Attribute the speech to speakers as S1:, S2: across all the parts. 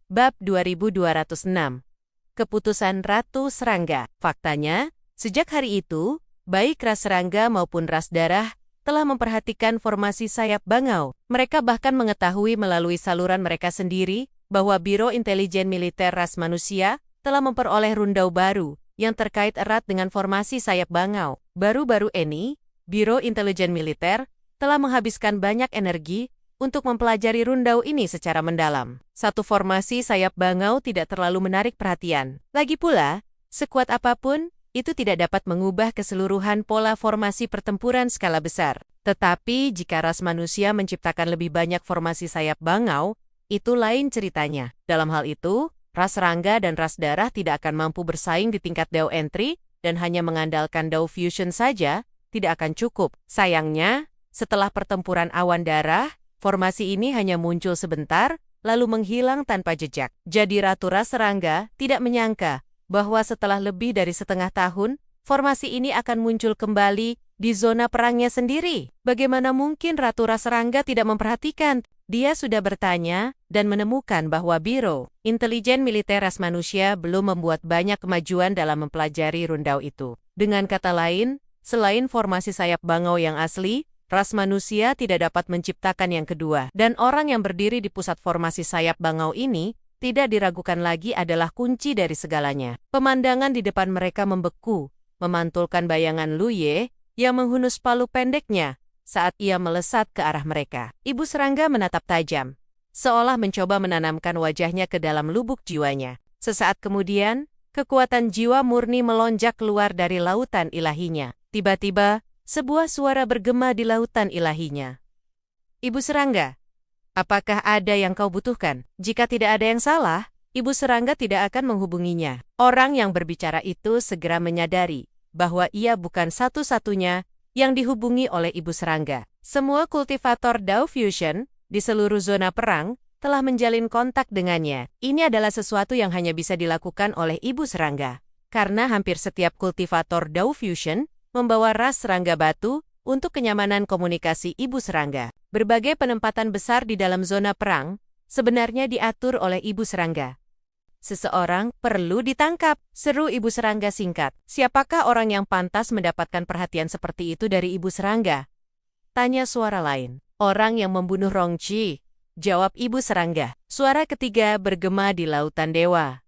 S1: Bab 2206. Keputusan Ratu Serangga. Faktanya, sejak hari itu, baik ras serangga maupun ras darah telah memperhatikan formasi sayap bangau. Mereka bahkan mengetahui melalui saluran mereka sendiri bahwa Biro Intelijen Militer Ras Manusia telah memperoleh rundau baru yang terkait erat dengan formasi sayap bangau. Baru-baru ini, Biro Intelijen Militer telah menghabiskan banyak energi untuk mempelajari rundau ini secara mendalam. Satu formasi sayap bangau tidak terlalu menarik perhatian. Lagi pula, sekuat apapun, itu tidak dapat mengubah keseluruhan pola formasi pertempuran skala besar. Tetapi jika ras manusia menciptakan lebih banyak formasi sayap bangau, itu lain ceritanya. Dalam hal itu, ras serangga dan ras darah tidak akan mampu bersaing di tingkat Dao Entry, dan hanya mengandalkan Dao Fusion saja tidak akan cukup. Sayangnya, setelah pertempuran awan darah, formasi ini hanya muncul sebentar, lalu menghilang tanpa jejak. Jadi Ratu Ras Serangga tidak menyangka bahwa setelah lebih dari setengah tahun, formasi ini akan muncul kembali di zona perangnya sendiri. Bagaimana mungkin Ratu Ras Serangga tidak memperhatikan? Dia sudah bertanya dan menemukan bahwa Biro Intelijen Militer Ras Manusia belum membuat banyak kemajuan dalam mempelajari rundau itu. Dengan kata lain, selain formasi sayap bangau yang asli, ras manusia tidak dapat menciptakan yang kedua. Dan orang yang berdiri di pusat formasi sayap bangau ini tidak diragukan lagi adalah kunci dari segalanya. Pemandangan di depan mereka membeku, memantulkan bayangan Lu Ye yang menghunus palu pendeknya saat ia melesat ke arah mereka. Ibu serangga menatap tajam, seolah mencoba menanamkan wajahnya ke dalam lubuk jiwanya. Sesaat kemudian, kekuatan jiwa murni melonjak keluar dari lautan ilahinya. Tiba-tiba, sebuah suara bergema di lautan ilahinya. Ibu serangga, apakah ada yang kau butuhkan? Jika tidak ada yang salah, ibu serangga tidak akan menghubunginya. Orang yang berbicara itu segera menyadari bahwa ia bukan satu-satunya yang dihubungi oleh ibu serangga. Semua kultivator Dao Fusion di seluruh zona perang telah menjalin kontak dengannya. Ini adalah sesuatu yang hanya bisa dilakukan oleh ibu serangga, karena hampir setiap kultivator Dao Fusion membawa ras serangga batu untuk kenyamanan komunikasi ibu serangga. Berbagai penempatan besar di dalam zona perang sebenarnya diatur oleh ibu serangga. Seseorang perlu ditangkap, seru ibu serangga singkat. Siapakah orang yang pantas mendapatkan perhatian seperti itu dari ibu serangga? Tanya suara lain. Orang yang membunuh Rongqi, jawab ibu serangga. Suara ketiga bergema di lautan dewa.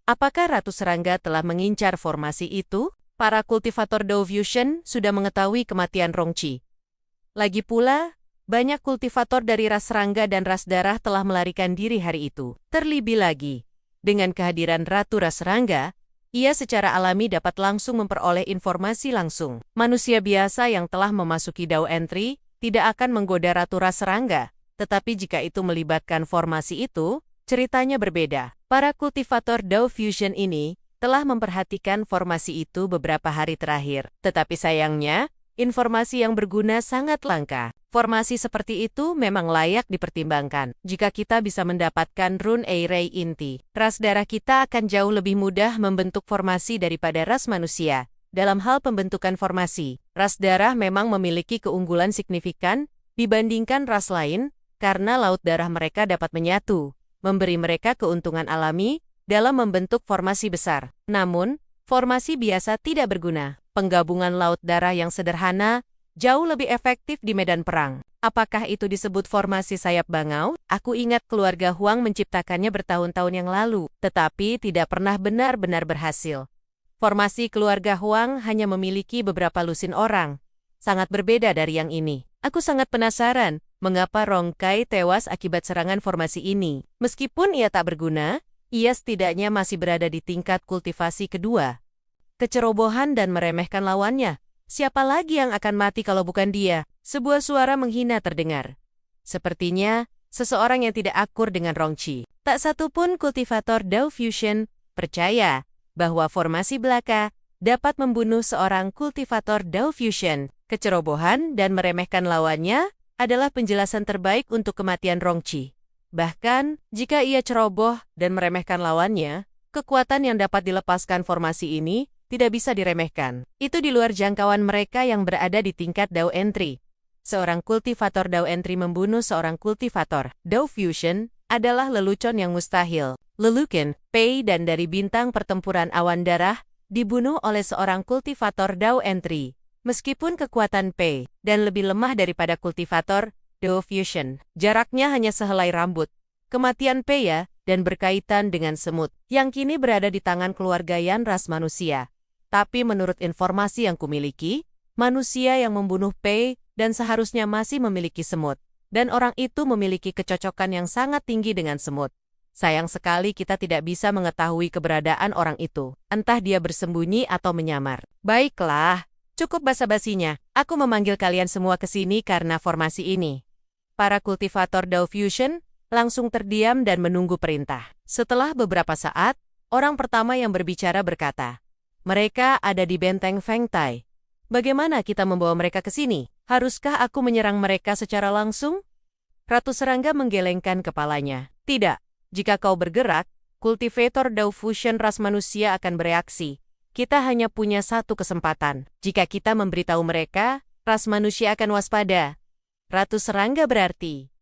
S1: Apakah Ratu Serangga telah mengincar formasi itu? Para kultivator Dao Fusion sudah mengetahui kematian Rongqi. Lagi pula, banyak kultivator dari ras serangga dan ras darah telah melarikan diri hari itu. Terlebih lagi, dengan kehadiran Ratu Ras Serangga, ia secara alami dapat langsung memperoleh informasi langsung. Manusia biasa yang telah memasuki Dao Entry tidak akan menggoda Ratu Ras Serangga, tetapi jika itu melibatkan formasi itu, ceritanya berbeda. Para kultivator Dao Fusion ini telah memperhatikan formasi itu beberapa hari terakhir. Tetapi sayangnya, informasi yang berguna sangat langka. Formasi seperti itu memang layak dipertimbangkan. Jika kita bisa mendapatkan rune Ray inti, ras darah kita akan jauh lebih mudah membentuk formasi daripada ras manusia. Dalam hal pembentukan formasi, ras darah memang memiliki keunggulan signifikan dibandingkan ras lain, karena laut darah mereka dapat menyatu, memberi mereka keuntungan alami dalam membentuk formasi besar. Namun, formasi biasa tidak berguna. Penggabungan laut darah yang sederhana jauh lebih efektif di medan perang. Apakah itu disebut formasi sayap bangau? Aku ingat keluarga Huang menciptakannya bertahun-tahun yang lalu, tetapi tidak pernah benar-benar berhasil. Formasi keluarga Huang hanya memiliki beberapa lusin orang. Sangat berbeda dari yang ini. Aku sangat penasaran, mengapa Rongkai tewas akibat serangan formasi ini. Meskipun ia tak berguna, ia setidaknya masih berada di tingkat kultivasi kedua. Kecerobohan dan meremehkan lawannya. Siapa lagi yang akan mati kalau bukan dia? Sebuah suara menghina terdengar. Sepertinya, seseorang yang tidak akur dengan Rongqi. Tak satu pun kultivator Dao Fusion percaya bahwa formasi belaka dapat membunuh seorang kultivator Dao Fusion. Kecerobohan dan meremehkan lawannya adalah penjelasan terbaik untuk kematian Rongqi. Bahkan, jika ia ceroboh dan meremehkan lawannya, kekuatan yang dapat dilepaskan formasi ini tidak bisa diremehkan. Itu di luar jangkauan mereka yang berada di tingkat Dao Entry. Seorang kultivator Dao Entry membunuh seorang kultivator Dao Fusion adalah lelucon yang mustahil. Lelucon, Pei dan dari bintang pertempuran awan darah, dibunuh oleh seorang kultivator Dao Entry. Meskipun kekuatan Pei dan lebih lemah daripada kultivator Dao Fusion, jaraknya hanya sehelai rambut. Kematian Pei dan berkaitan dengan semut, yang kini berada di tangan keluarga Yan ras manusia. Tapi menurut informasi yang kumiliki, manusia yang membunuh Pei dan seharusnya masih memiliki semut. Dan orang itu memiliki kecocokan yang sangat tinggi dengan semut. Sayang sekali kita tidak bisa mengetahui keberadaan orang itu. Entah dia bersembunyi atau menyamar. Baiklah, cukup basa-basinya. Aku memanggil kalian semua ke sini karena formasi ini. Para kultivator Dao Fusion langsung terdiam dan menunggu perintah. Setelah beberapa saat, orang pertama yang berbicara berkata, "Mereka ada di benteng Feng Tai. Bagaimana kita membawa mereka ke sini? Haruskah aku menyerang mereka secara langsung?" Ratu Serangga menggelengkan kepalanya. "Tidak. Jika kau bergerak, kultivator Dao Fusion ras manusia akan bereaksi. Kita hanya punya satu kesempatan. Jika kita memberitahu mereka, ras manusia akan waspada." Ratu Serangga berarti,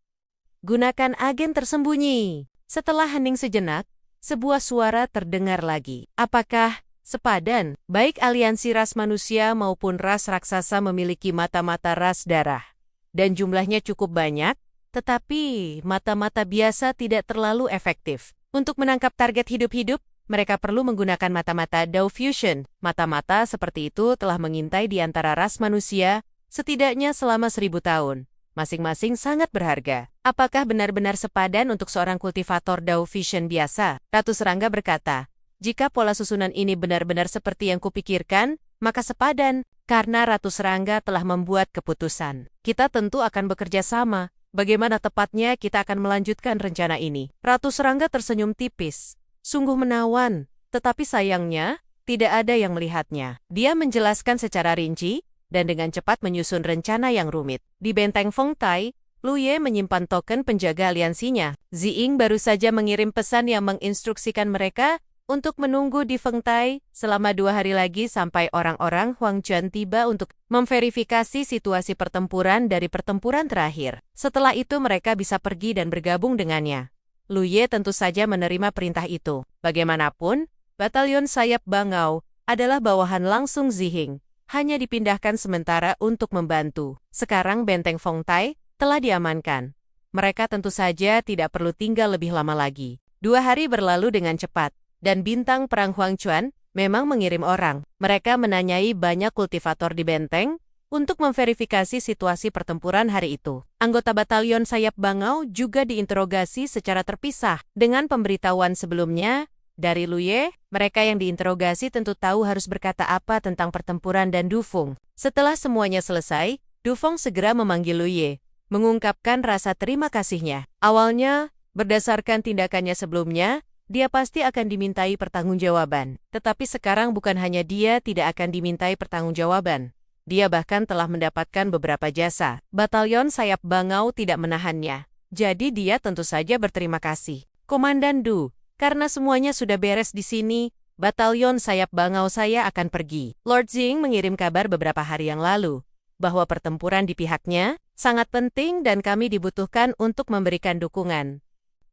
S1: "Gunakan agen tersembunyi." Setelah hening sejenak, sebuah suara terdengar lagi. "Apakah sepadan, baik aliansi ras manusia maupun ras raksasa memiliki mata-mata ras darah? Dan jumlahnya cukup banyak, tetapi mata-mata biasa tidak terlalu efektif. Untuk menangkap target hidup-hidup, mereka perlu menggunakan mata-mata Dao Fusion. Mata-mata seperti itu telah mengintai di antara ras manusia, setidaknya selama 1000 tahun. Masing-masing sangat berharga. Apakah benar-benar sepadan untuk seorang kultivator Dao Fusion biasa?" Ratu Serangga berkata, "Jika pola susunan ini benar-benar seperti yang kupikirkan, maka sepadan, karena Ratu Serangga telah membuat keputusan. Kita tentu akan bekerja sama. Bagaimana tepatnya kita akan melanjutkan rencana ini?" Ratu Serangga tersenyum tipis. Sungguh menawan, tetapi sayangnya, tidak ada yang melihatnya. Dia menjelaskan secara rinci, dan dengan cepat menyusun rencana yang rumit. Di benteng Feng Tai, Lu Ye menyimpan token penjaga aliansinya. Ziying baru saja mengirim pesan yang menginstruksikan mereka untuk menunggu di Feng Tai selama 2 hari lagi sampai orang-orang Huangquan tiba untuk memverifikasi situasi pertempuran dari pertempuran terakhir. Setelah itu mereka bisa pergi dan bergabung dengannya. Lu Ye tentu saja menerima perintah itu. Bagaimanapun, batalion sayap Bangau adalah bawahan langsung Ziying. Hanya dipindahkan sementara untuk membantu. Sekarang benteng Feng Tai telah diamankan. Mereka tentu saja tidak perlu tinggal lebih lama lagi. 2 hari berlalu dengan cepat. Dan bintang perang Huangquan memang mengirim orang. Mereka menanyai banyak kultivator di benteng untuk memverifikasi situasi pertempuran hari itu. Anggota batalion sayap Bangau juga diinterogasi secara terpisah. Dengan pemberitahuan sebelumnya dari Lu Ye, mereka yang diinterogasi tentu tahu harus berkata apa tentang pertempuran dan Du Feng. Setelah semuanya selesai, Du Feng segera memanggil Lu Ye, mengungkapkan rasa terima kasihnya. Awalnya, berdasarkan tindakannya sebelumnya, dia pasti akan dimintai pertanggungjawaban. Tetapi sekarang bukan hanya dia tidak akan dimintai pertanggungjawaban. Dia bahkan telah mendapatkan beberapa jasa. Batalion sayap Bangau tidak menahannya. Jadi dia tentu saja berterima kasih. "Komandan Du, karena semuanya sudah beres di sini, batalion sayap Bangau saya akan pergi." Lord Ziying mengirim kabar beberapa hari yang lalu, bahwa pertempuran di pihaknya sangat penting dan kami dibutuhkan untuk memberikan dukungan.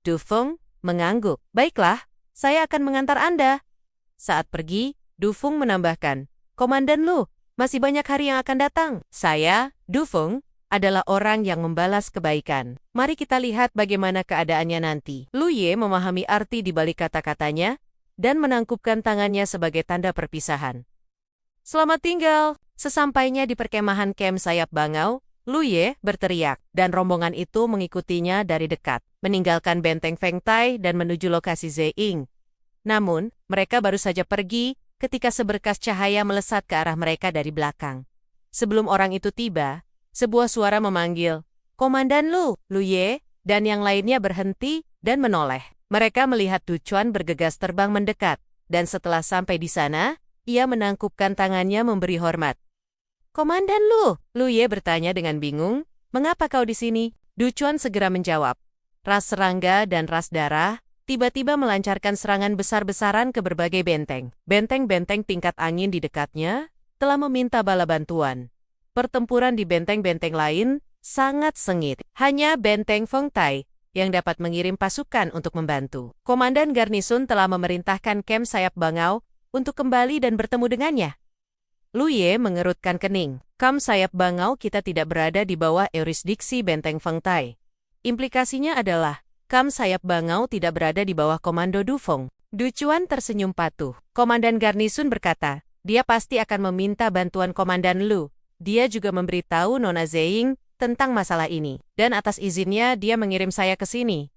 S1: Du Feng mengangguk. "Baiklah, saya akan mengantar Anda." Saat pergi, Du Feng menambahkan, "Komandan Lu, masih banyak hari yang akan datang. Saya, Du Feng, adalah orang yang membalas kebaikan. Mari kita lihat bagaimana keadaannya nanti." Lu Ye memahami arti di balik kata-katanya dan menangkupkan tangannya sebagai tanda perpisahan. "Selamat tinggal." Sesampainya di perkemahan kem sayap Bangau, Lu Ye berteriak, dan rombongan itu mengikutinya dari dekat, meninggalkan benteng Feng Tai dan menuju lokasi Ziying. Namun, mereka baru saja pergi ketika seberkas cahaya melesat ke arah mereka dari belakang. Sebelum orang itu tiba, sebuah suara memanggil, "Komandan Lu." Lu Ye dan yang lainnya berhenti dan menoleh. Mereka melihat Du Chuan bergegas terbang mendekat, dan setelah sampai di sana, ia menangkupkan tangannya memberi hormat. "Komandan Lu." Lu Ye bertanya dengan bingung, "Mengapa kau di sini?" Du Chuan segera menjawab, "Ras serangga dan ras darah tiba-tiba melancarkan serangan besar-besaran ke berbagai benteng. Benteng-benteng tingkat angin di dekatnya telah meminta bala bantuan. Pertempuran di benteng-benteng lain sangat sengit. Hanya benteng Feng Tai yang dapat mengirim pasukan untuk membantu. Komandan Garnisun telah memerintahkan Kem Sayap Bangau untuk kembali dan bertemu dengannya. Lu Ye mengerutkan kening. Kem Sayap Bangau kita tidak berada di bawah yurisdiksi Benteng Fengtai. Implikasinya adalah, Kem Sayap Bangau tidak berada di bawah komando Du Feng. Du Chuan tersenyum patuh. Komandan Garnisun berkata, dia pasti akan meminta bantuan Komandan Lu. Dia juga memberitahu Nona Ziying tentang masalah ini. Dan atas izinnya dia mengirim saya ke sini.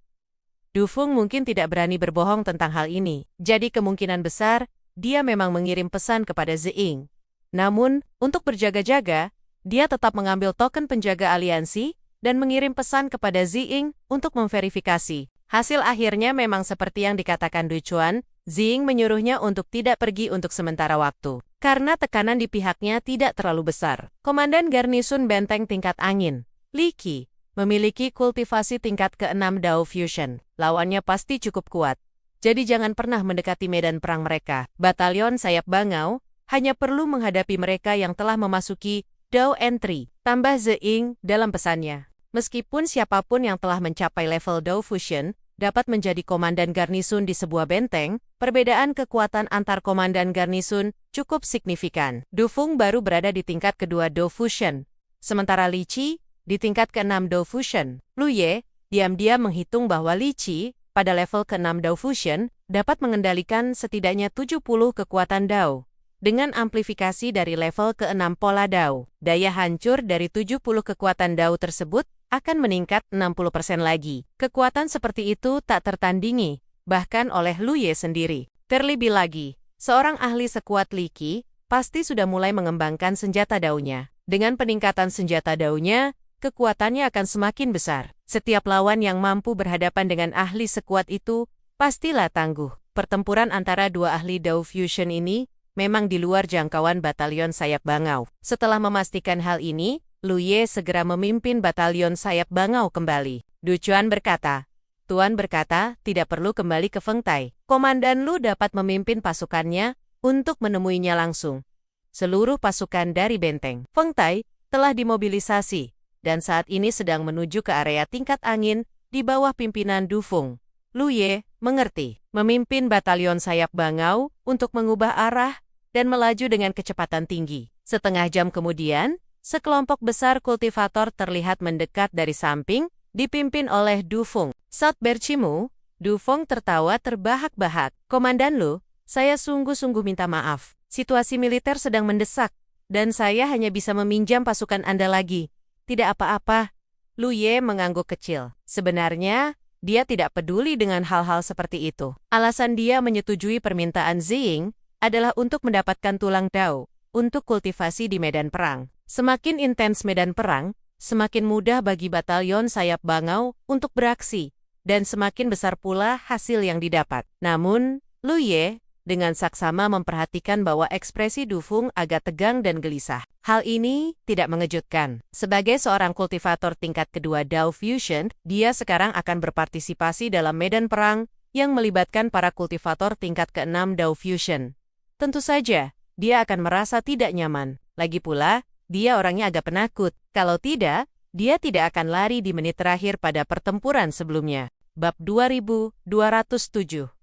S1: Du Feng mungkin tidak berani berbohong tentang hal ini. Jadi kemungkinan besar, dia memang mengirim pesan kepada Ziying. Namun, untuk berjaga-jaga, dia tetap mengambil token penjaga aliansi dan mengirim pesan kepada Ziying untuk memverifikasi. Hasil akhirnya memang seperti yang dikatakan Du Chuan, Ziying menyuruhnya untuk tidak pergi untuk sementara waktu. Karena tekanan di pihaknya tidak terlalu besar. Komandan Garnisun Benteng Tingkat Angin, Li Qi, memiliki kultivasi tingkat ke-6 Dao Fusion. Lawannya pasti cukup kuat. Jadi jangan pernah mendekati medan perang mereka. Batalion Sayap Bangau hanya perlu menghadapi mereka yang telah memasuki Dao Entry, tambah Ziying dalam pesannya. Meskipun siapapun yang telah mencapai level Dao Fusion dapat menjadi komandan garnisun di sebuah benteng, perbedaan kekuatan antar komandan garnisun cukup signifikan. Du Feng baru berada di tingkat kedua Dao Fusion, sementara Li Qi di tingkat ke-6 Dao Fusion. Lu Ye diam-diam menghitung bahwa Li Qi pada level ke-6 Dao Fusion dapat mengendalikan setidaknya 70 kekuatan Dao. Dengan amplifikasi dari level ke-6 pola Dao, daya hancur dari 70 kekuatan Dao tersebut akan meningkat 60% lagi. Kekuatan seperti itu tak tertandingi, bahkan oleh Lu Ye sendiri. Terlebih lagi, seorang ahli sekuat Li Qi pasti sudah mulai mengembangkan senjata Dao-nya. Dengan peningkatan senjata Dao-nya, kekuatannya akan semakin besar. Setiap lawan yang mampu berhadapan dengan ahli sekuat itu, pastilah tangguh. Pertempuran antara dua ahli Dao Fusion ini memang di luar jangkauan Batalion Sayap Bangau. Setelah memastikan hal ini, Lu Ye segera memimpin Batalion Sayap Bangau kembali. Du Chuan berkata, Tuan berkata tidak perlu kembali ke Fengtai. Komandan Lu dapat memimpin pasukannya untuk menemuinya langsung. Seluruh pasukan dari benteng Fengtai telah dimobilisasi dan saat ini sedang menuju ke area tingkat angin di bawah pimpinan Du Feng. Lu Ye mengerti, memimpin Batalion Sayap Bangau untuk mengubah arah dan melaju dengan kecepatan tinggi. Setengah jam kemudian, sekelompok besar kultivator terlihat mendekat dari samping, dipimpin oleh Du Feng. Saat bercimu, Du Feng tertawa terbahak-bahak. Komandan Lu, saya sungguh-sungguh minta maaf. Situasi militer sedang mendesak, dan saya hanya bisa meminjam pasukan Anda lagi. Tidak apa-apa. Lu Ye mengangguk kecil. Sebenarnya, dia tidak peduli dengan hal-hal seperti itu. Alasan dia menyetujui permintaan Ziying adalah untuk mendapatkan tulang Dao untuk kultivasi di medan perang. Semakin intens medan perang, semakin mudah bagi Batalion Sayap Bangau untuk beraksi, dan semakin besar pula hasil yang didapat. Namun, Lu Ye dengan saksama memperhatikan bahwa ekspresi Du Feng agak tegang dan gelisah. Hal ini tidak mengejutkan. Sebagai seorang kultivator tingkat kedua Dao Fusion, dia sekarang akan berpartisipasi dalam medan perang yang melibatkan para kultivator tingkat ke-6 Dao Fusion. Tentu saja, dia akan merasa tidak nyaman. Lagi pula, dia orangnya agak penakut. Kalau tidak, dia tidak akan lari di menit terakhir pada pertempuran sebelumnya. Bab 2207.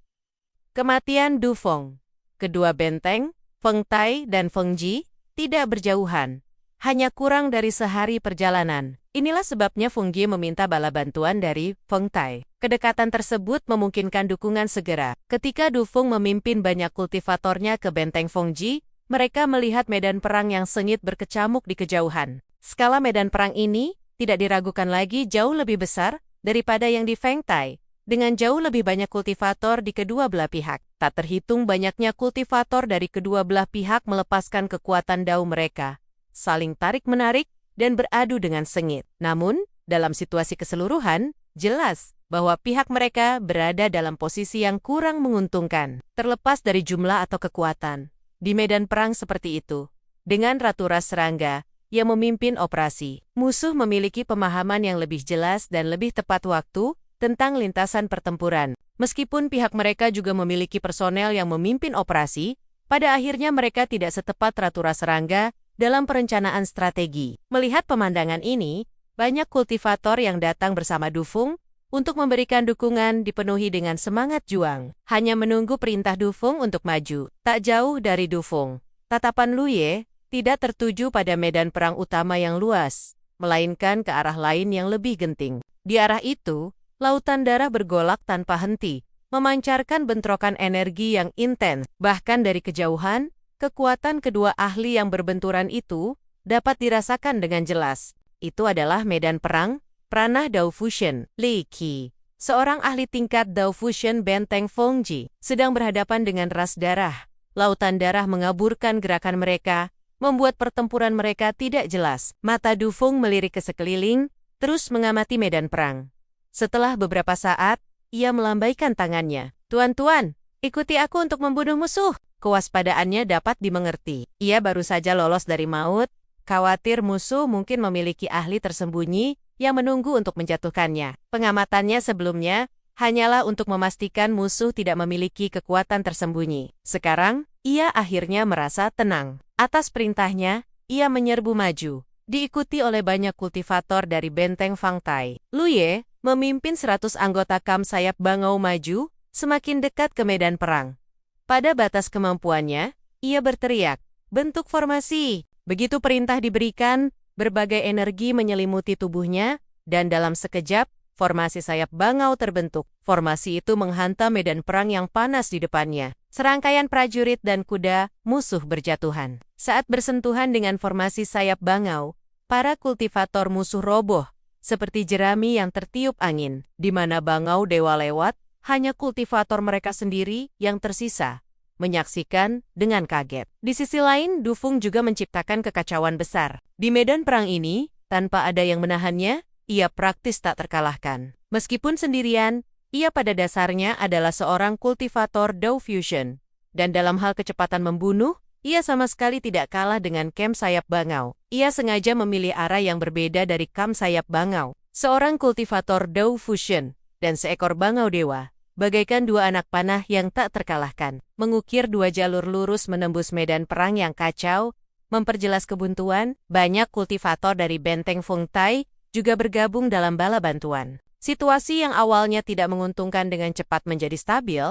S1: Kematian Du Feng. Kedua benteng, Fengtai dan Fengji, tidak berjauhan. Hanya kurang dari sehari perjalanan. Inilah sebabnya Fengji meminta bala bantuan dari Fengtai. Kedekatan tersebut memungkinkan dukungan segera. Ketika Du Feng memimpin banyak kultivatornya ke benteng Fengji, mereka melihat medan perang yang sengit berkecamuk di kejauhan. Skala medan perang ini tidak diragukan lagi jauh lebih besar daripada yang di Fengtai, dengan jauh lebih banyak kultivator di kedua belah pihak. Tak terhitung banyaknya kultivator dari kedua belah pihak melepaskan kekuatan Dao mereka, saling tarik-menarik, dan beradu dengan sengit. Namun, dalam situasi keseluruhan, jelas bahwa pihak mereka berada dalam posisi yang kurang menguntungkan. Terlepas dari jumlah atau kekuatan, di medan perang seperti itu, dengan Ratu Ras Serangga yang memimpin operasi, musuh memiliki pemahaman yang lebih jelas dan lebih tepat waktu tentang lintasan pertempuran. Meskipun pihak mereka juga memiliki personel yang memimpin operasi, pada akhirnya mereka tidak setepat Ratu Ras Serangga dalam perencanaan strategi. Melihat pemandangan ini, banyak kultivator yang datang bersama Du Feng untuk memberikan dukungan dipenuhi dengan semangat juang. Hanya menunggu perintah Dufeng untuk maju. Tak jauh dari Dufeng, tatapan Luye tidak tertuju pada medan perang utama yang luas, melainkan ke arah lain yang lebih genting. Di arah itu, lautan darah bergolak tanpa henti, memancarkan bentrokan energi yang intens. Bahkan dari kejauhan, kekuatan kedua ahli yang berbenturan itu dapat dirasakan dengan jelas. Itu adalah medan perang Pranah Dao Fusion. Li Qi, seorang ahli tingkat Dao Fusion Benteng Fengji, sedang berhadapan dengan ras darah. Lautan darah mengaburkan gerakan mereka, membuat pertempuran mereka tidak jelas. Mata Dufeng melirik ke sekeliling, terus mengamati medan perang. Setelah beberapa saat, ia melambaikan tangannya. "Tuan-tuan, ikuti aku untuk membunuh musuh." Kewaspadaannya dapat dimengerti. Ia baru saja lolos dari maut, khawatir musuh mungkin memiliki ahli tersembunyi yang menunggu untuk menjatuhkannya. Pengamatannya sebelumnya hanyalah untuk memastikan musuh tidak memiliki kekuatan tersembunyi. Sekarang, ia akhirnya merasa tenang. Atas perintahnya, ia menyerbu maju, diikuti oleh banyak kultivator dari benteng Fangtai. Luye memimpin 100 anggota kam sayap bangau maju, semakin dekat ke medan perang. Pada batas kemampuannya, ia berteriak, "Bentuk formasi!" Begitu perintah diberikan, berbagai energi menyelimuti tubuhnya, dan dalam sekejap, formasi sayap bangau terbentuk. Formasi itu menghantam medan perang yang panas di depannya. Serangkaian prajurit dan kuda musuh berjatuhan. Saat bersentuhan dengan formasi sayap bangau, para kultivator musuh roboh, seperti jerami yang tertiup angin. Di mana bangau dewa lewat, hanya kultivator mereka sendiri yang tersisa, menyaksikan dengan kaget. Di sisi lain, Dufeng juga menciptakan kekacauan besar. Di medan perang ini, tanpa ada yang menahannya, ia praktis tak terkalahkan. Meskipun sendirian, ia pada dasarnya adalah seorang kultivator Dao Fusion. Dan dalam hal kecepatan membunuh, ia sama sekali tidak kalah dengan kam sayap bangau. Ia sengaja memilih arah yang berbeda dari kam sayap bangau. Seorang kultivator Dao Fusion dan seekor bangau dewa, bagaikan dua anak panah yang tak terkalahkan. Mengukir dua jalur lurus menembus medan perang yang kacau, memperjelas kebuntuan, banyak kultivator dari benteng Fengtai juga bergabung dalam bala bantuan. Situasi yang awalnya tidak menguntungkan dengan cepat menjadi stabil,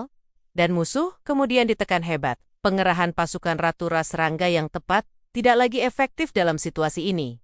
S1: dan musuh kemudian ditekan hebat. Pengerahan pasukan Ratu Ras Rangga yang tepat tidak lagi efektif dalam situasi ini.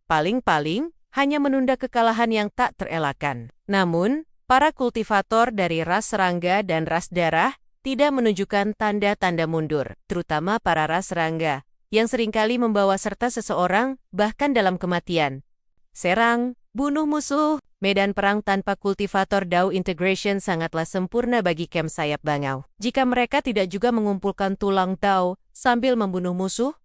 S1: Paling-paling hanya menunda kekalahan yang tak terelakkan. Namun, para kultivator dari ras serangga dan ras darah tidak menunjukkan tanda-tanda mundur, terutama para ras serangga, yang seringkali membawa serta seseorang, bahkan dalam kematian. Serang, bunuh musuh, medan perang tanpa kultivator Dao Integration sangatlah sempurna bagi kam sayap bangau. Jika mereka tidak juga mengumpulkan tulang Dao sambil membunuh musuh,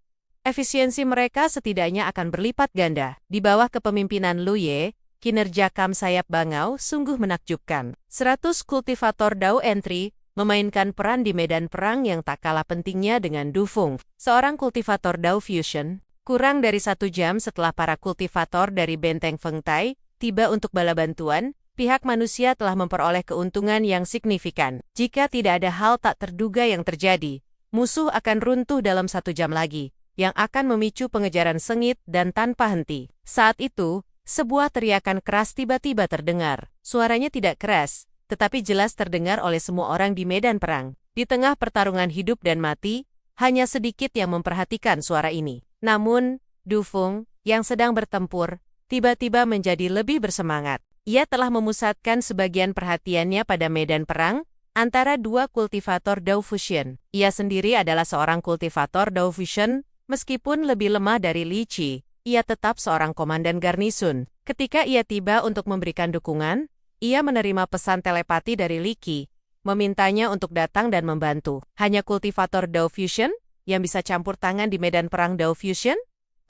S1: efisiensi mereka setidaknya akan berlipat ganda. Di bawah kepemimpinan Luye, kinerja kam sayap bangau sungguh menakjubkan. 100 kultivator Dao Entry memainkan peran di medan perang yang tak kalah pentingnya dengan Dufeng, seorang kultivator Dao Fusion. Kurang dari 1 jam setelah para kultivator dari benteng Fengtai tiba untuk bala bantuan, pihak manusia telah memperoleh keuntungan yang signifikan. Jika tidak ada hal tak terduga yang terjadi, musuh akan runtuh dalam 1 jam lagi, yang akan memicu pengejaran sengit dan tanpa henti. Saat itu, sebuah teriakan keras tiba-tiba terdengar. Suaranya tidak keras, tetapi jelas terdengar oleh semua orang di medan perang. Di tengah pertarungan hidup dan mati, hanya sedikit yang memperhatikan suara ini. Namun, Dufeng, yang sedang bertempur, tiba-tiba menjadi lebih bersemangat. Ia telah memusatkan sebagian perhatiannya pada medan perang antara dua kultivator Dao Fusion. Ia sendiri adalah seorang kultivator Dao Fusion, meskipun lebih lemah dari Li Qi. Ia tetap seorang komandan garnisun. Ketika ia tiba untuk memberikan dukungan, ia menerima pesan telepati dari Li Qi, memintanya untuk datang dan membantu. Hanya kultivator Dao Fusion yang bisa campur tangan di medan perang Dao Fusion?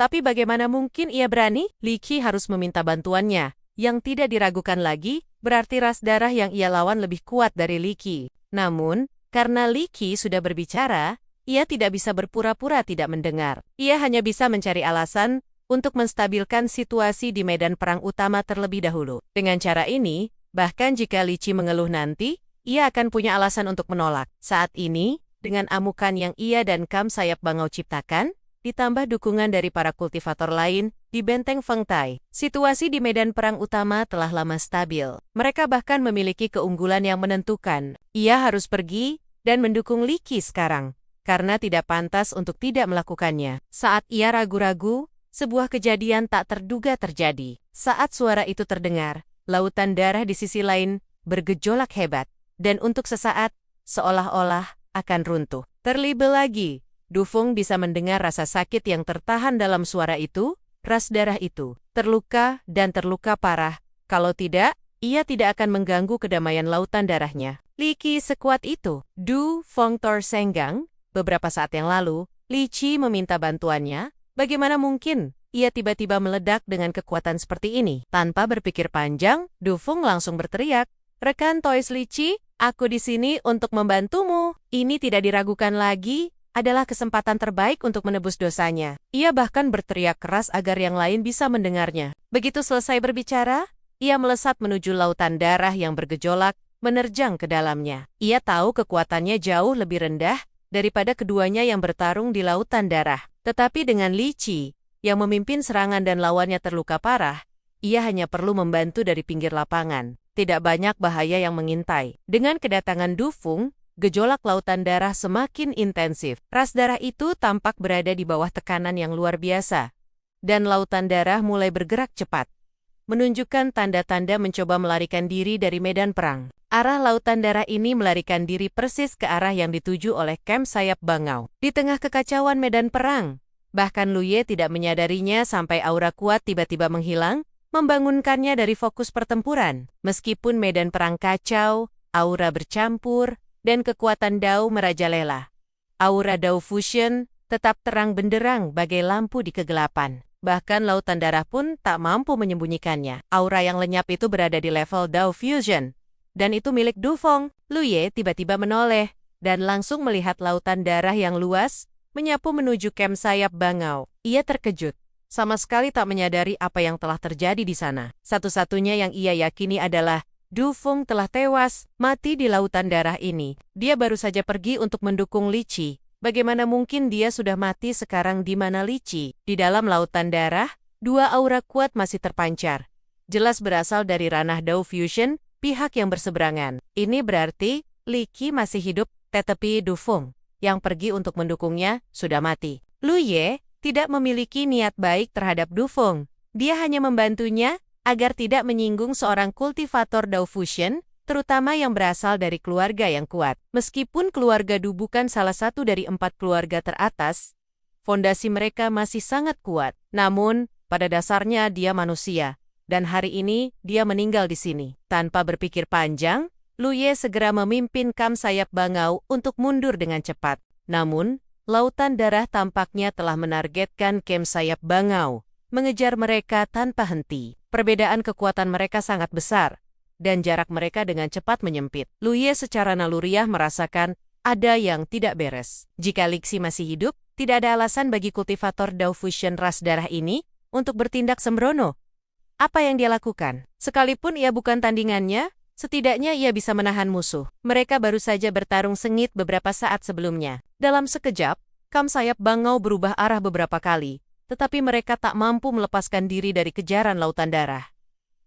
S1: Tapi bagaimana mungkin ia berani? Li Qi harus meminta bantuannya. Yang tidak diragukan lagi, berarti ras darah yang ia lawan lebih kuat dari Li Qi. Namun, karena Li Qi sudah berbicara, ia tidak bisa berpura-pura tidak mendengar. Ia hanya bisa mencari alasan untuk menstabilkan situasi di medan perang utama terlebih dahulu. Dengan cara ini, bahkan jika Li Qi mengeluh nanti, ia akan punya alasan untuk menolak. Saat ini, dengan amukan yang ia dan kam sayap bangau ciptakan, ditambah dukungan dari para kultivator lain di benteng Fengtai. Situasi di medan perang utama telah lama stabil. Mereka bahkan memiliki keunggulan yang menentukan. Ia harus pergi dan mendukung Li Qi sekarang, karena tidak pantas untuk tidak melakukannya. Saat ia ragu-ragu, sebuah kejadian tak terduga terjadi. Saat suara itu terdengar, lautan darah di sisi lain bergejolak hebat, dan untuk sesaat, seolah-olah akan runtuh. Terlibel lagi, Du Feng bisa mendengar rasa sakit yang tertahan dalam suara itu. Ras darah itu terluka dan terluka parah. Kalau tidak, ia tidak akan mengganggu kedamaian lautan darahnya. Li Qi sekuat itu. Du Feng tersenggang. Beberapa saat yang lalu, Li Qi meminta bantuannya. Bagaimana mungkin ia tiba-tiba meledak dengan kekuatan seperti ini? Tanpa berpikir panjang, Du Feng langsung berteriak, "Rekan Toys Li Qi, aku di sini untuk membantumu." Ini tidak diragukan lagi, adalah kesempatan terbaik untuk menebus dosanya. Ia bahkan berteriak keras agar yang lain bisa mendengarnya. Begitu selesai berbicara, ia melesat menuju lautan darah yang bergejolak, menerjang ke dalamnya. Ia tahu kekuatannya jauh lebih rendah daripada keduanya yang bertarung di lautan darah. Tetapi dengan Li Qi, yang memimpin serangan dan lawannya terluka parah, ia hanya perlu membantu dari pinggir lapangan. Tidak banyak bahaya yang mengintai. Dengan kedatangan Du Feng, gejolak lautan darah semakin intensif. Ras darah itu tampak berada di bawah tekanan yang luar biasa. Dan lautan darah mulai bergerak cepat, menunjukkan tanda-tanda mencoba melarikan diri dari medan perang. Arah lautan darah ini melarikan diri persis ke arah yang dituju oleh kamp sayap bangau. Di tengah kekacauan medan perang, bahkan Lu Ye tidak menyadarinya sampai aura kuat tiba-tiba menghilang, membangunkannya dari fokus pertempuran. Meskipun medan perang kacau, aura bercampur, dan kekuatan Dao merajalela, aura Dao Fusion tetap terang benderang bagai lampu di kegelapan. Bahkan lautan darah pun tak mampu menyembunyikannya. Aura yang lenyap itu berada di level Dao Fusion, dan itu milik Du Feng. Lu Ye tiba-tiba menoleh, dan langsung melihat lautan darah yang luas, menyapu menuju kamp sayap bangau. Ia terkejut, sama sekali tak menyadari apa yang telah terjadi di sana. Satu-satunya yang ia yakini adalah Du Feng telah tewas, mati di lautan darah ini. Dia baru saja pergi untuk mendukung Li Qi. Bagaimana mungkin dia sudah mati sekarang di mana Li Qi? Di dalam lautan darah, dua aura kuat masih terpancar. Jelas berasal dari ranah Dao Fusion, pihak yang berseberangan. Ini berarti Li Qi masih hidup, tetapi Du Feng yang pergi untuk mendukungnya sudah mati. Lu Ye tidak memiliki niat baik terhadap Du Feng. Dia hanya membantunya agar tidak menyinggung seorang kultivator Dao Fusion, terutama yang berasal dari keluarga yang kuat. Meskipun keluarga Du bukan salah satu dari 4 keluarga teratas, fondasi mereka masih sangat kuat. Namun, pada dasarnya dia manusia, dan hari ini dia meninggal di sini. Tanpa berpikir panjang, Lu Ye segera memimpin kamp sayap bangau untuk mundur dengan cepat. Namun, lautan darah tampaknya telah menargetkan kamp sayap bangau, mengejar mereka tanpa henti. Perbedaan kekuatan mereka sangat besar, dan jarak mereka dengan cepat menyempit. Lu Ye secara naluriah merasakan ada yang tidak beres. Jika Li Qi masih hidup, tidak ada alasan bagi kultivator Dao Fusion ras darah ini untuk bertindak sembrono. Apa yang dia lakukan? Sekalipun ia bukan tandingannya, setidaknya ia bisa menahan musuh. Mereka baru saja bertarung sengit beberapa saat sebelumnya. Dalam sekejap, kamp sayap bangau berubah arah beberapa kali, tetapi mereka tak mampu melepaskan diri dari kejaran lautan darah.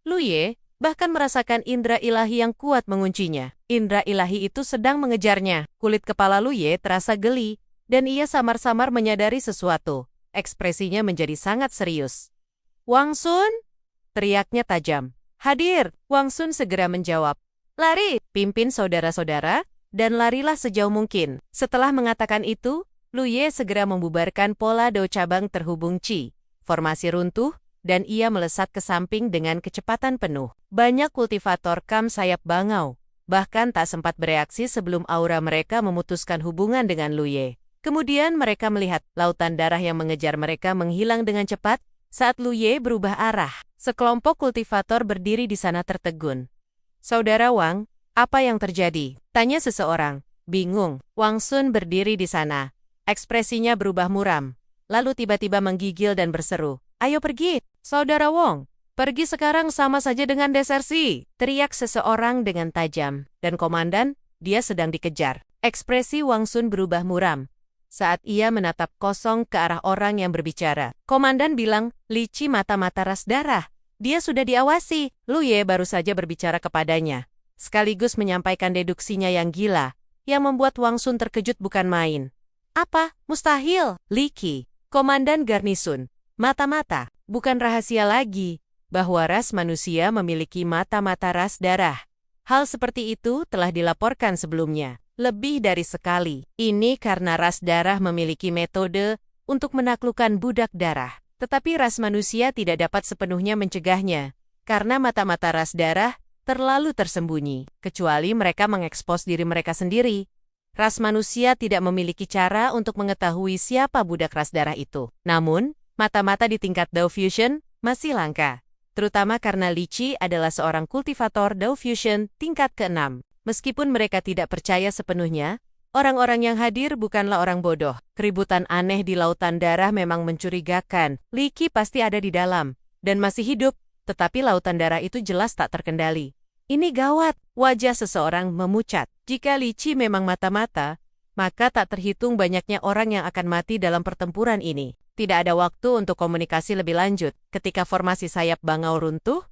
S1: Lu Ye bahkan merasakan indera ilahi yang kuat menguncinya. Indera ilahi itu sedang mengejarnya. Kulit kepala Lu Ye terasa geli, dan ia samar-samar menyadari sesuatu. Ekspresinya menjadi sangat serius. "Wang Sun!" teriaknya tajam. "Hadir!" Wang Sun segera menjawab. "Lari, pimpin saudara-saudara, dan larilah sejauh mungkin." Setelah mengatakan itu, Lu Ye segera membubarkan pola Dao cabang terhubung Qi. Formasi runtuh, dan ia melesat ke samping dengan kecepatan penuh. Banyak kultivator kamp sayap bangau bahkan tak sempat bereaksi sebelum aura mereka memutuskan hubungan dengan Lu Ye. Kemudian mereka melihat lautan darah yang mengejar mereka menghilang dengan cepat saat Lu Ye berubah arah. Sekelompok kultivator berdiri di sana tertegun. "Saudara Wang, apa yang terjadi?" tanya seseorang. Bingung, Wang Sun berdiri di sana. Ekspresinya berubah muram, lalu tiba-tiba menggigil dan berseru, "Ayo pergi, Saudara Wong! Pergi sekarang sama saja dengan desersi!" teriak seseorang dengan tajam. "Dan komandan, dia sedang dikejar." Ekspresi Wang Sun berubah muram. saat ia menatap kosong ke arah orang yang berbicara. Komandan bilang, Li Qi mata-mata ras darah. Dia sudah diawasi. Lu Ye baru saja berbicara kepadanya, sekaligus menyampaikan deduksinya yang gila, yang membuat Wang Sun terkejut bukan main. Apa? Mustahil. Li Qi, komandan garnisun. Mata-mata, bukan rahasia lagi, bahwa ras manusia memiliki mata-mata ras darah. Hal seperti itu telah dilaporkan sebelumnya, lebih dari sekali. Ini karena ras darah memiliki metode untuk menaklukkan budak darah. Tetapi ras manusia tidak dapat sepenuhnya mencegahnya, karena mata-mata ras darah terlalu tersembunyi, kecuali mereka mengekspos diri mereka sendiri. Ras manusia tidak memiliki cara untuk mengetahui siapa budak ras darah itu. Namun, mata-mata di tingkat Dao Fusion masih langka, terutama karena Li Qi adalah seorang kultivator Dao Fusion tingkat ke-6. Meskipun mereka tidak percaya sepenuhnya, orang-orang yang hadir bukanlah orang bodoh. Keributan aneh di lautan darah memang mencurigakan. Li Qi pasti ada di dalam, dan masih hidup, tetapi lautan darah itu jelas tak terkendali. Ini gawat, wajah seseorang memucat. Jika Li Qi memang mata-mata, maka tak terhitung banyaknya orang yang akan mati dalam pertempuran ini. Tidak ada waktu untuk komunikasi lebih lanjut. Ketika formasi sayap bangau runtuh,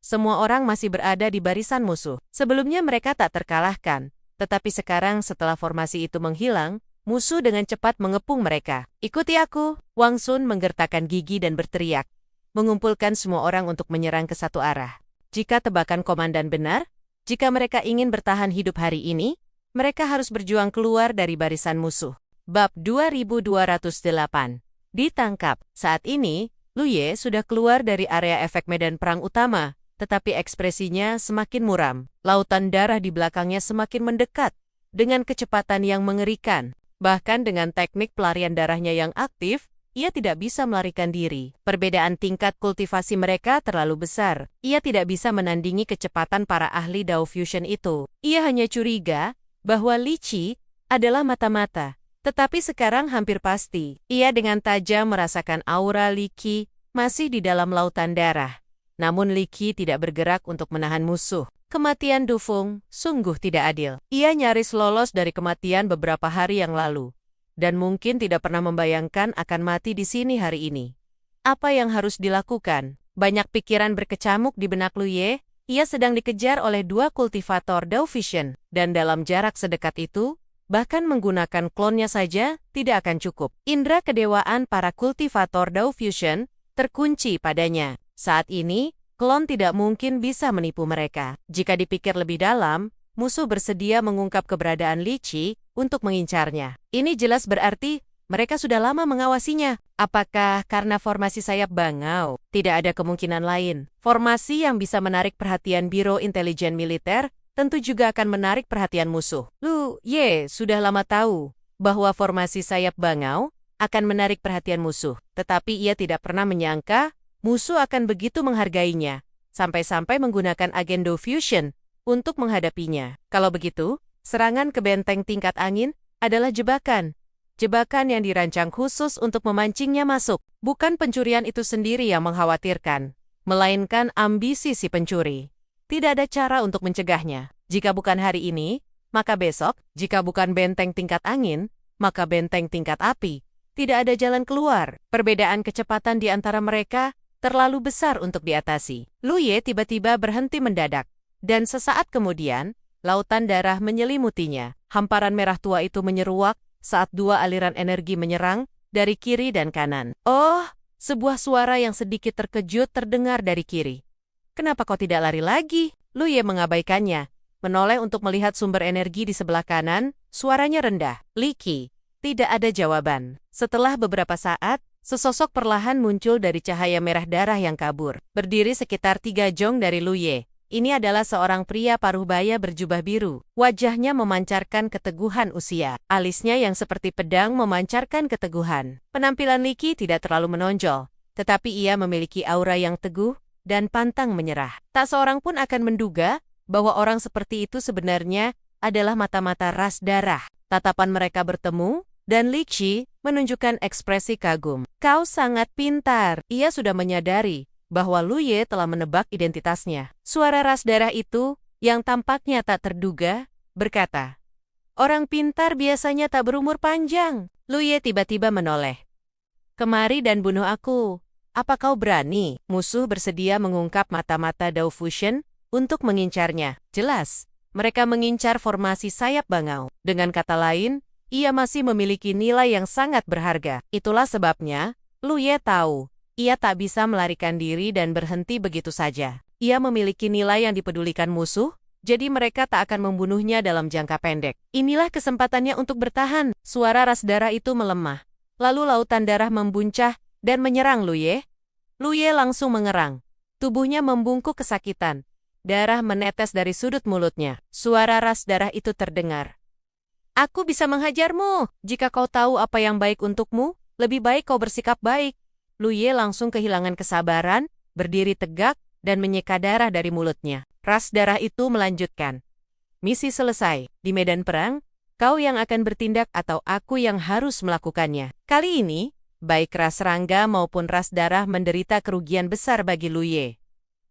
S1: semua orang masih berada di barisan musuh. Sebelumnya mereka tak terkalahkan, tetapi sekarang setelah formasi itu menghilang, musuh dengan cepat mengepung mereka. Ikuti aku. Wang Sun menggertakkan gigi dan berteriak, mengumpulkan semua orang untuk menyerang ke satu arah. Jika tebakan komandan benar, jika mereka ingin bertahan hidup hari ini, mereka harus berjuang keluar dari barisan musuh. Bab 2208. Ditangkap. Saat ini, Lu Ye sudah keluar dari area efek medan perang utama, tetapi ekspresinya semakin muram. Lautan darah di belakangnya semakin mendekat, dengan kecepatan yang mengerikan. Bahkan dengan teknik pelarian darahnya yang aktif, ia tidak bisa melarikan diri. Perbedaan tingkat kultivasi mereka terlalu besar. Ia tidak bisa menandingi kecepatan para ahli Dao Fusion itu. Ia hanya curiga bahwa Li Qi adalah mata-mata. Tetapi sekarang hampir pasti, ia dengan tajam merasakan aura Li Qi masih di dalam lautan darah. Namun Li Qi tidak bergerak untuk menahan musuh. Kematian Du Feng sungguh tidak adil. Ia nyaris lolos dari kematian beberapa hari yang lalu, dan mungkin tidak pernah membayangkan akan mati di sini hari ini. Apa yang harus dilakukan? Banyak pikiran berkecamuk di benak Lu Ye. Ia sedang dikejar oleh dua kultivator Dao Fusion, dan dalam jarak sedekat itu, bahkan menggunakan klonnya saja tidak akan cukup. Indra kedewaan para kultivator Dao Fusion terkunci padanya. Saat ini, klon tidak mungkin bisa menipu mereka. Jika dipikir lebih dalam, musuh bersedia mengungkap keberadaan Li Qi untuk mengincarnya. Ini jelas berarti mereka sudah lama mengawasinya. Apakah karena formasi sayap bangau? Tidak ada kemungkinan lain. Formasi yang bisa menarik perhatian Biro Intelijen Militer tentu juga akan menarik perhatian musuh. Lu Ye sudah lama tahu bahwa formasi sayap bangau akan menarik perhatian musuh, tetapi ia tidak pernah menyangka musuh akan begitu menghargainya, sampai-sampai menggunakan agen Dao Fusion untuk menghadapinya. Kalau begitu, serangan ke benteng tingkat angin adalah jebakan. Jebakan yang dirancang khusus untuk memancingnya masuk. Bukan pencurian itu sendiri yang mengkhawatirkan, melainkan ambisi si pencuri. Tidak ada cara untuk mencegahnya. Jika bukan hari ini, maka besok. Jika bukan benteng tingkat angin, maka benteng tingkat api. Tidak ada jalan keluar. Perbedaan kecepatan di antara mereka terlalu besar untuk diatasi. Lu Ye tiba-tiba berhenti mendadak, dan sesaat kemudian, lautan darah menyelimutinya. Hamparan merah tua itu menyeruak saat dua aliran energi menyerang dari kiri dan kanan. Oh, sebuah suara yang sedikit terkejut terdengar dari kiri. Kenapa kau tidak lari lagi? Lu Ye mengabaikannya, menoleh untuk melihat sumber energi di sebelah kanan. Suaranya rendah. Li Qi. Tidak ada jawaban. Setelah beberapa saat, sesosok perlahan muncul dari cahaya merah darah yang kabur. Berdiri sekitar 3 jong dari Lu Ye. Ini adalah seorang pria paruh baya berjubah biru. Wajahnya memancarkan keteguhan usia. Alisnya yang seperti pedang memancarkan keteguhan. Penampilan Li Qi tidak terlalu menonjol, tetapi ia memiliki aura yang teguh dan pantang menyerah. Tak seorang pun akan menduga bahwa orang seperti itu sebenarnya adalah mata-mata ras darah. Tatapan mereka bertemu, dan Li Qi menunjukkan ekspresi kagum. Kau sangat pintar. Ia sudah menyadari bahwa Lu Ye telah menebak identitasnya. Suara ras darah itu, yang tampaknya tak terduga, berkata, "Orang pintar biasanya tak berumur panjang." Lu Ye tiba-tiba menoleh. Kemari dan bunuh aku. Apa kau berani? Musuh bersedia mengungkap mata-mata Dao Fusion untuk mengincarnya. Jelas, mereka mengincar formasi sayap bangau. Dengan kata lain, ia masih memiliki nilai yang sangat berharga. Itulah sebabnya, Lu Ye tahu, ia tak bisa melarikan diri dan berhenti begitu saja. Ia memiliki nilai yang dipedulikan musuh, jadi mereka tak akan membunuhnya dalam jangka pendek. Inilah kesempatannya untuk bertahan. Suara ras darah itu melemah. Lalu lautan darah membuncah dan menyerang Lu Ye. Lu Ye langsung mengerang. Tubuhnya membungkuk kesakitan. Darah menetes dari sudut mulutnya. Suara ras darah itu terdengar. Aku bisa menghajarmu. Jika kau tahu apa yang baik untukmu, lebih baik kau bersikap baik. Lu Ye langsung kehilangan kesabaran, berdiri tegak, dan menyeka darah dari mulutnya. Ras darah itu melanjutkan. Misi selesai. Di medan perang, kau yang akan bertindak atau aku yang harus melakukannya. Kali ini, baik ras serangga maupun ras darah menderita kerugian besar bagi Lu Ye.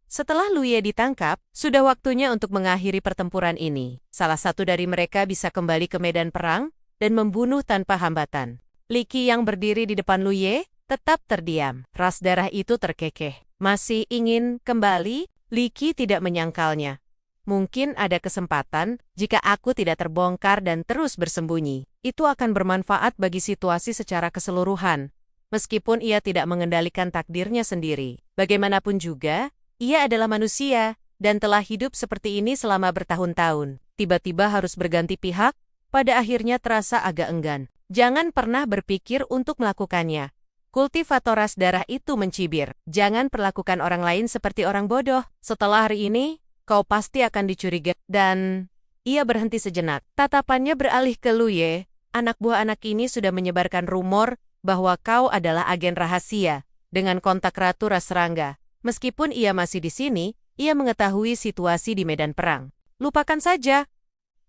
S1: Setelah Lu Ye ditangkap, sudah waktunya untuk mengakhiri pertempuran ini. Salah satu dari mereka bisa kembali ke medan perang dan membunuh tanpa hambatan. Li Qi yang berdiri di depan Lu Ye tetap terdiam. Ras darah itu terkekeh. Masih ingin kembali? Li Qi tidak menyangkalnya. Mungkin ada kesempatan jika aku tidak terbongkar dan terus bersembunyi. Itu akan bermanfaat bagi situasi secara keseluruhan. Meskipun ia tidak mengendalikan takdirnya sendiri. Bagaimanapun juga, ia adalah manusia dan telah hidup seperti ini selama bertahun-tahun. Tiba-tiba harus berganti pihak, pada akhirnya terasa agak enggan. Jangan pernah berpikir untuk melakukannya. Kultivator ras darah itu mencibir. Jangan perlakukan orang lain seperti orang bodoh. Setelah hari ini, kau pasti akan dicurigai. Dan ia berhenti sejenak. Tatapannya beralih ke Lu Ye. Anak buah anak ini sudah menyebarkan rumor bahwa kau adalah agen rahasia dengan kontak Ratu Ras Serangga. Meskipun ia masih di sini, ia mengetahui situasi di medan perang. Lupakan saja.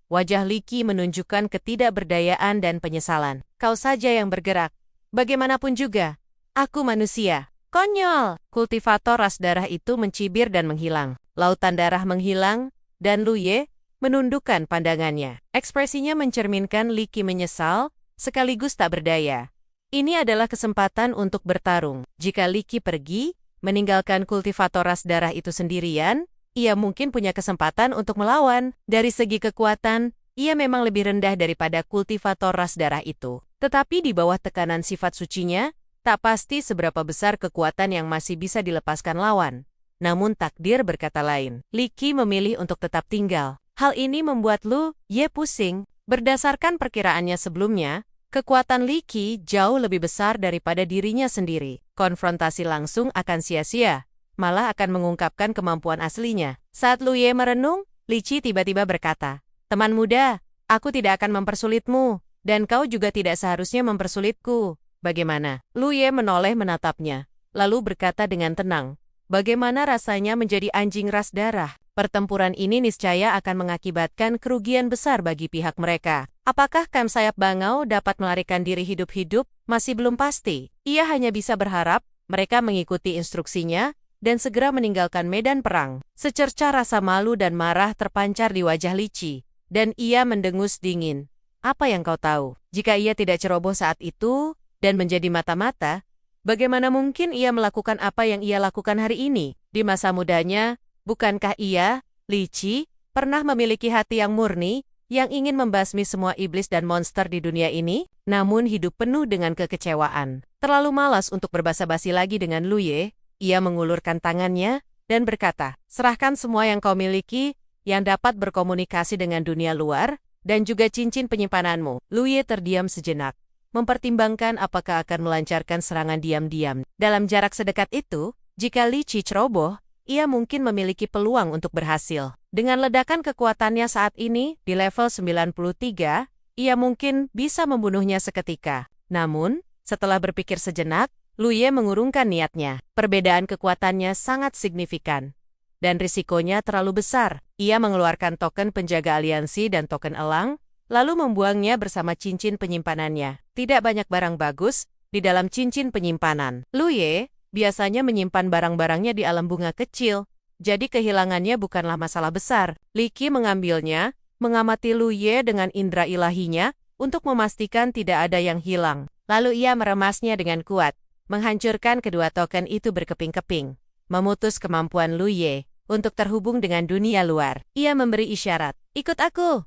S1: Wajah Li Qi menunjukkan ketidakberdayaan dan penyesalan. Kau saja yang bergerak. Bagaimanapun juga, aku manusia. Konyol! Kultivator ras darah itu mencibir dan menghilang. Lautan darah menghilang, dan Lu Ye menundukkan pandangannya. Ekspresinya mencerminkan Li Qi menyesal, sekaligus tak berdaya. Ini adalah kesempatan untuk bertarung. Jika Li Qi pergi, meninggalkan kultivator ras darah itu sendirian, ia mungkin punya kesempatan untuk melawan. Dari segi kekuatan, ia memang lebih rendah daripada kultivator ras darah itu. Tetapi di bawah tekanan sifat sucinya, tak pasti seberapa besar kekuatan yang masih bisa dilepaskan lawan. Namun takdir berkata lain. Li Qi memilih untuk tetap tinggal. Hal ini membuat Lu Ye pusing. Berdasarkan perkiraannya sebelumnya, kekuatan Li Qi jauh lebih besar daripada dirinya sendiri. Konfrontasi langsung akan sia-sia, malah akan mengungkapkan kemampuan aslinya. Saat Lu Ye merenung, Li Qi tiba-tiba berkata, "Teman muda, aku tidak akan mempersulitmu, dan kau juga tidak seharusnya mempersulitku. Bagaimana?" Lu Ye menoleh menatapnya, lalu berkata dengan tenang, "Bagaimana rasanya menjadi anjing ras darah? Pertempuran ini niscaya akan mengakibatkan kerugian besar bagi pihak mereka. Apakah Camp Sayap Bangau dapat melarikan diri hidup-hidup? Masih belum pasti. Ia hanya bisa berharap mereka mengikuti instruksinya dan segera meninggalkan medan perang." Secerca rasa malu dan marah terpancar di wajah Li Qi, dan ia mendengus dingin. Apa yang kau tahu? Jika ia tidak ceroboh saat itu dan menjadi mata-mata, bagaimana mungkin ia melakukan apa yang ia lakukan hari ini? Di masa mudanya, bukankah ia, Li Qi, pernah memiliki hati yang murni, yang ingin membasmi semua iblis dan monster di dunia ini? Namun hidup penuh dengan kekecewaan. Terlalu malas untuk berbasa-basi lagi dengan Lu Ye, ia mengulurkan tangannya dan berkata, "Serahkan semua yang kau miliki, yang dapat berkomunikasi dengan dunia luar, dan juga cincin penyimpananmu." Lu Ye terdiam sejenak, mempertimbangkan apakah akan melancarkan serangan diam-diam. Dalam jarak sedekat itu, jika Li Qi ceroboh, ia mungkin memiliki peluang untuk berhasil. Dengan ledakan kekuatannya saat ini, di level 93, ia mungkin bisa membunuhnya seketika. Namun, setelah berpikir sejenak, Lu Ye mengurungkan niatnya. Perbedaan kekuatannya sangat signifikan, dan risikonya terlalu besar. Ia mengeluarkan token penjaga aliansi dan token elang, lalu membuangnya bersama cincin penyimpanannya. Tidak banyak barang bagus di dalam cincin penyimpanan. Lu Ye biasanya menyimpan barang-barangnya di alam bunga kecil, jadi kehilangannya bukanlah masalah besar. Li Qi mengambilnya, mengamati Lu Ye dengan indera ilahinya, untuk memastikan tidak ada yang hilang. Lalu ia meremasnya dengan kuat, menghancurkan kedua token itu berkeping-keping, memutus kemampuan Lu Ye untuk terhubung dengan dunia luar. Ia memberi isyarat, "Ikut aku."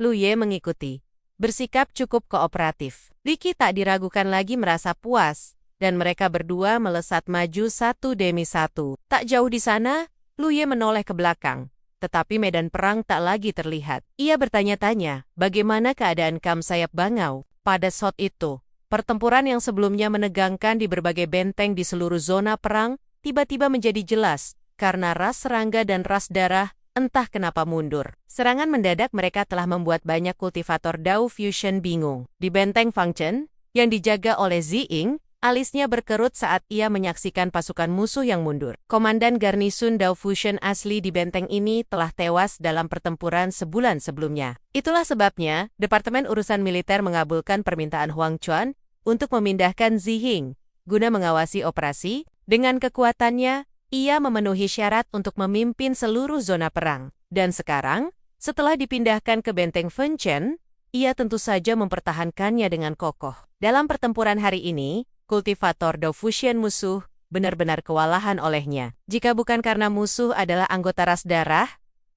S1: Lu Ye mengikuti, bersikap cukup kooperatif. Li Qi tak diragukan lagi merasa puas, dan mereka berdua melesat maju satu demi satu. Tak jauh di sana, Lu Ye menoleh ke belakang, tetapi medan perang tak lagi terlihat. Ia bertanya-tanya, bagaimana keadaan Kam Sayap Bangau? Pada saat itu, pertempuran yang sebelumnya menegangkan di berbagai benteng di seluruh zona perang, tiba-tiba menjadi jelas, karena ras serangga dan ras darah entah kenapa mundur. Serangan mendadak mereka telah membuat banyak kultivator Dao Fusion bingung. Di benteng Fangchen, yang dijaga oleh Ziying, alisnya berkerut saat ia menyaksikan pasukan musuh yang mundur. Komandan garnisun Dao Fusion asli di benteng ini telah tewas dalam pertempuran sebulan sebelumnya. Itulah sebabnya, Departemen Urusan Militer mengabulkan permintaan Huang Chuan untuk memindahkan Ziying guna mengawasi operasi. Dengan kekuatannya, ia memenuhi syarat untuk memimpin seluruh zona perang. Dan sekarang, setelah dipindahkan ke benteng Fengchen, ia tentu saja mempertahankannya dengan kokoh. Dalam pertempuran hari ini, kultivator Dao Fusion musuh benar-benar kewalahan olehnya. Jika bukan karena musuh adalah anggota ras darah,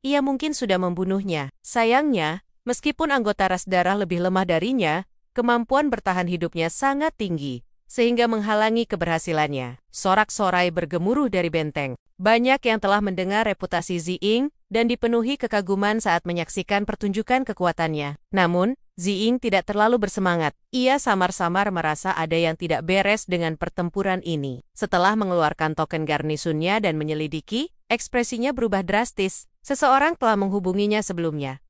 S1: ia mungkin sudah membunuhnya. Sayangnya, meskipun anggota ras darah lebih lemah darinya, kemampuan bertahan hidupnya sangat tinggi, sehingga menghalangi keberhasilannya. Sorak-sorai bergemuruh dari benteng. Banyak yang telah mendengar reputasi Ziying dan dipenuhi kekaguman saat menyaksikan pertunjukan kekuatannya. Namun, Ziying tidak terlalu bersemangat. Ia samar-samar merasa ada yang tidak beres dengan pertempuran ini. Setelah mengeluarkan token garnisunnya dan menyelidiki, ekspresinya berubah drastis. Seseorang telah menghubunginya sebelumnya.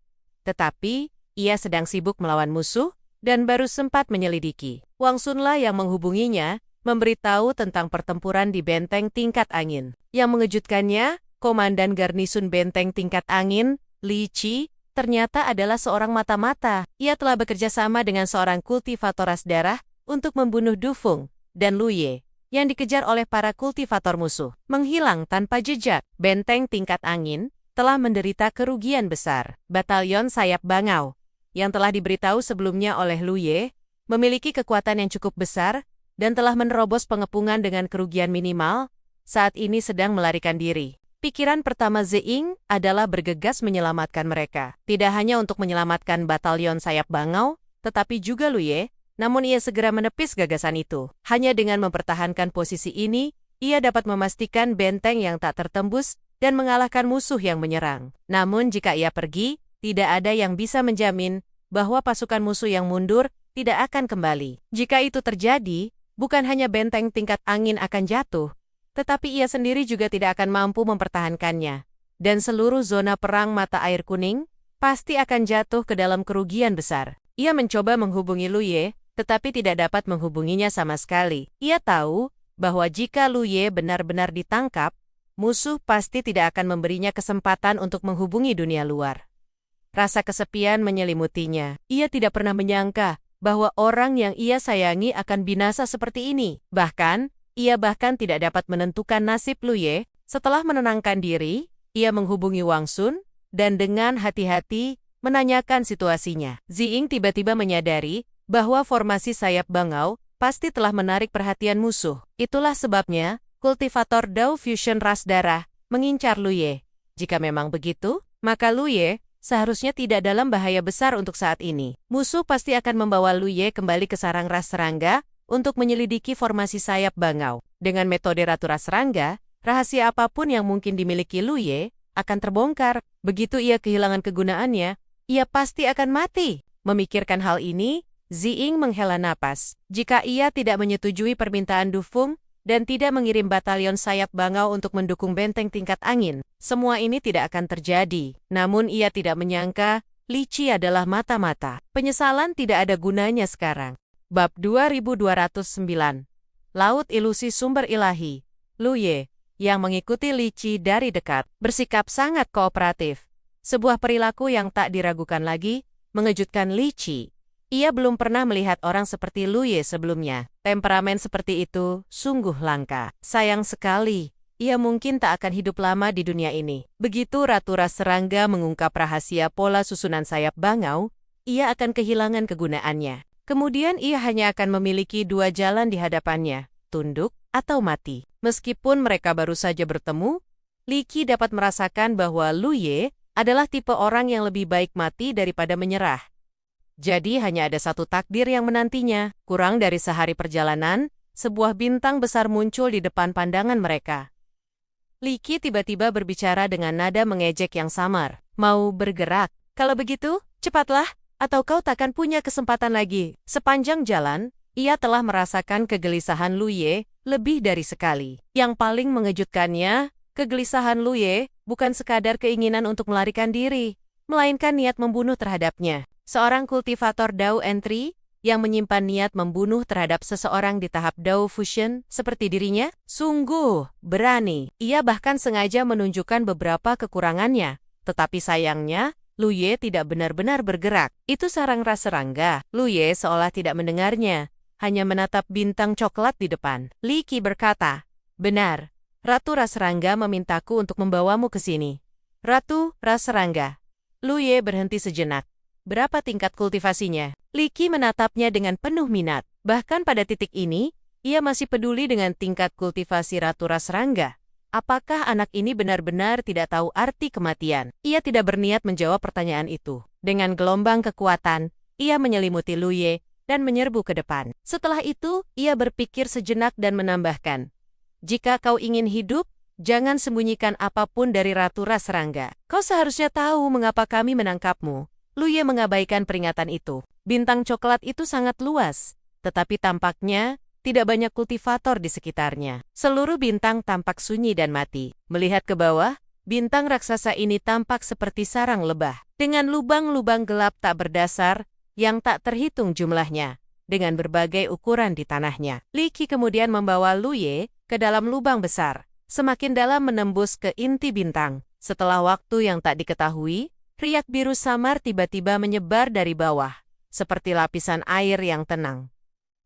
S1: Tetapi, ia sedang sibuk melawan musuh dan baru sempat menyelidiki. Wang Sunlah yang menghubunginya, memberitahu tentang pertempuran di benteng tingkat angin. Yang mengejutkannya, komandan garnisun benteng tingkat angin, Li Qi, ternyata adalah seorang mata-mata. Ia telah bekerja sama dengan seorang kultivator ras darah untuk membunuh Du Feng dan Lu Ye, yang dikejar oleh para kultivator musuh. Menghilang tanpa jejak, benteng tingkat angin telah menderita kerugian besar. Batalion Sayap Bangau, yang telah diberitahu sebelumnya oleh Lu Ye, memiliki kekuatan yang cukup besar dan telah menerobos pengepungan dengan kerugian minimal, saat ini sedang melarikan diri. Pikiran pertama Ziying adalah bergegas menyelamatkan mereka. Tidak hanya untuk menyelamatkan batalion Sayap Bangau, tetapi juga Lu Ye, namun ia segera menepis gagasan itu. Hanya dengan mempertahankan posisi ini, ia dapat memastikan benteng yang tak tertembus dan mengalahkan musuh yang menyerang. Namun jika ia pergi, tidak ada yang bisa menjamin bahwa pasukan musuh yang mundur tidak akan kembali. Jika itu terjadi, bukan hanya benteng tingkat angin akan jatuh, tetapi ia sendiri juga tidak akan mampu mempertahankannya. Dan seluruh zona perang mata air kuning pasti akan jatuh ke dalam kerugian besar. Ia mencoba menghubungi Lu Ye, tetapi tidak dapat menghubunginya sama sekali. Ia tahu bahwa jika Lu Ye benar-benar ditangkap, musuh pasti tidak akan memberinya kesempatan untuk menghubungi dunia luar. Rasa kesepian menyelimutinya. Ia tidak pernah menyangka bahwa orang yang ia sayangi akan binasa seperti ini. Ia bahkan tidak dapat menentukan nasib Lu Ye. Setelah menenangkan diri, ia menghubungi Wang Sun, dan dengan hati-hati menanyakan situasinya. Ziying tiba-tiba menyadari bahwa formasi Sayap Bangau pasti telah menarik perhatian musuh. Itulah sebabnya, kultivator Dao Fusion ras darah mengincar Lu Ye. Jika memang begitu, maka Lu Ye seharusnya tidak dalam bahaya besar untuk saat ini. Musuh pasti akan membawa Lu Ye kembali ke sarang ras serangga untuk menyelidiki formasi Sayap Bangau. Dengan metode Ratu Ras Serangga, rahasia apapun yang mungkin dimiliki Lu Ye akan terbongkar. Begitu ia kehilangan kegunaannya, ia pasti akan mati. Memikirkan hal ini, Ziying menghela napas. Jika ia tidak menyetujui permintaan Du Feng dan tidak mengirim batalion Sayap Bangau untuk mendukung benteng tingkat angin, semua ini tidak akan terjadi. Namun ia tidak menyangka, Li Qi adalah mata-mata. Penyesalan tidak ada gunanya sekarang. Bab 2209. Laut Ilusi Sumber Ilahi. Lu Ye, yang mengikuti Li Qi dari dekat, bersikap sangat kooperatif. Sebuah perilaku yang tak diragukan lagi, mengejutkan Li Qi. Ia belum pernah melihat orang seperti Lu Ye sebelumnya. Temperamen seperti itu sungguh langka. Sayang sekali, ia mungkin tak akan hidup lama di dunia ini. Begitu Ratu Ras Serangga mengungkap rahasia pola susunan Sayap Bangau, ia akan kehilangan kegunaannya. Kemudian ia hanya akan memiliki dua jalan di hadapannya, tunduk atau mati. Meskipun mereka baru saja bertemu, Li Qi dapat merasakan bahwa Lu Ye adalah tipe orang yang lebih baik mati daripada menyerah. Jadi hanya ada satu takdir yang menantinya. Kurang dari sehari perjalanan, sebuah bintang besar muncul di depan pandangan mereka. Li Qi tiba-tiba berbicara dengan nada mengejek yang samar. Mau bergerak? Kalau begitu, cepatlah, atau kau takkan punya kesempatan lagi. Sepanjang jalan, ia telah merasakan kegelisahan Lu Ye lebih dari sekali. Yang paling mengejutkannya, kegelisahan Lu Ye bukan sekadar keinginan untuk melarikan diri, melainkan niat membunuh terhadapnya. Seorang kultivator Dao Entry yang menyimpan niat membunuh terhadap seseorang di tahap Dao Fusion seperti dirinya, sungguh berani. Ia bahkan sengaja menunjukkan beberapa kekurangannya, tetapi sayangnya, Lu Ye tidak benar-benar bergerak. Itu sarang ras serangga. Lu Ye seolah tidak mendengarnya, hanya menatap bintang coklat di depan. Li Qi berkata, "Benar, Ratu Ras Serangga memintaku untuk membawamu ke sini." Ratu Ras Serangga. Lu Ye berhenti sejenak. Berapa tingkat kultivasinya? Li Qi menatapnya dengan penuh minat. Bahkan pada titik ini, ia masih peduli dengan tingkat kultivasi Ratu Ras Serangga. Apakah anak ini benar-benar tidak tahu arti kematian? Ia tidak berniat menjawab pertanyaan itu. Dengan gelombang kekuatan, ia menyelimuti Lu Ye dan menyerbu ke depan. Setelah itu, ia berpikir sejenak dan menambahkan, "Jika kau ingin hidup, jangan sembunyikan apapun dari Ratu Ras Serangga. Kau seharusnya tahu mengapa kami menangkapmu." Lu Ye mengabaikan peringatan itu. Bintang coklat itu sangat luas, tetapi tampaknya tidak banyak kultivator di sekitarnya. Seluruh bintang tampak sunyi dan mati. Melihat ke bawah, bintang raksasa ini tampak seperti sarang lebah, dengan lubang-lubang gelap tak berdasar yang tak terhitung jumlahnya, dengan berbagai ukuran di tanahnya. Li Qi kemudian membawa Lu Ye ke dalam lubang besar, semakin dalam menembus ke inti bintang. Setelah waktu yang tak diketahui, riak biru samar tiba-tiba menyebar dari bawah, seperti lapisan air yang tenang.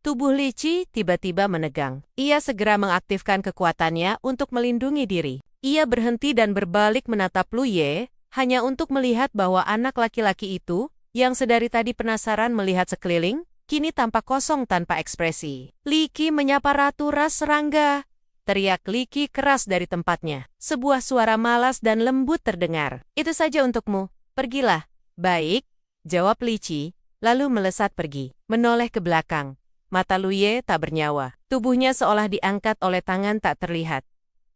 S1: Tubuh Li Qi tiba-tiba menegang. Ia segera mengaktifkan kekuatannya untuk melindungi diri. Ia berhenti dan berbalik menatap Lu Ye, hanya untuk melihat bahwa anak laki-laki itu, yang sedari tadi penasaran melihat sekeliling, kini tampak kosong tanpa ekspresi. "Li Qi menyapa Ratu Ras Serangga!" Teriak Li Qi keras dari tempatnya. Sebuah suara malas dan lembut terdengar. "Itu saja untukmu. Pergilah." "Baik," jawab Li Qi, lalu melesat pergi. Menoleh ke belakang. Mata Lu Ye tak bernyawa. Tubuhnya seolah diangkat oleh tangan tak terlihat.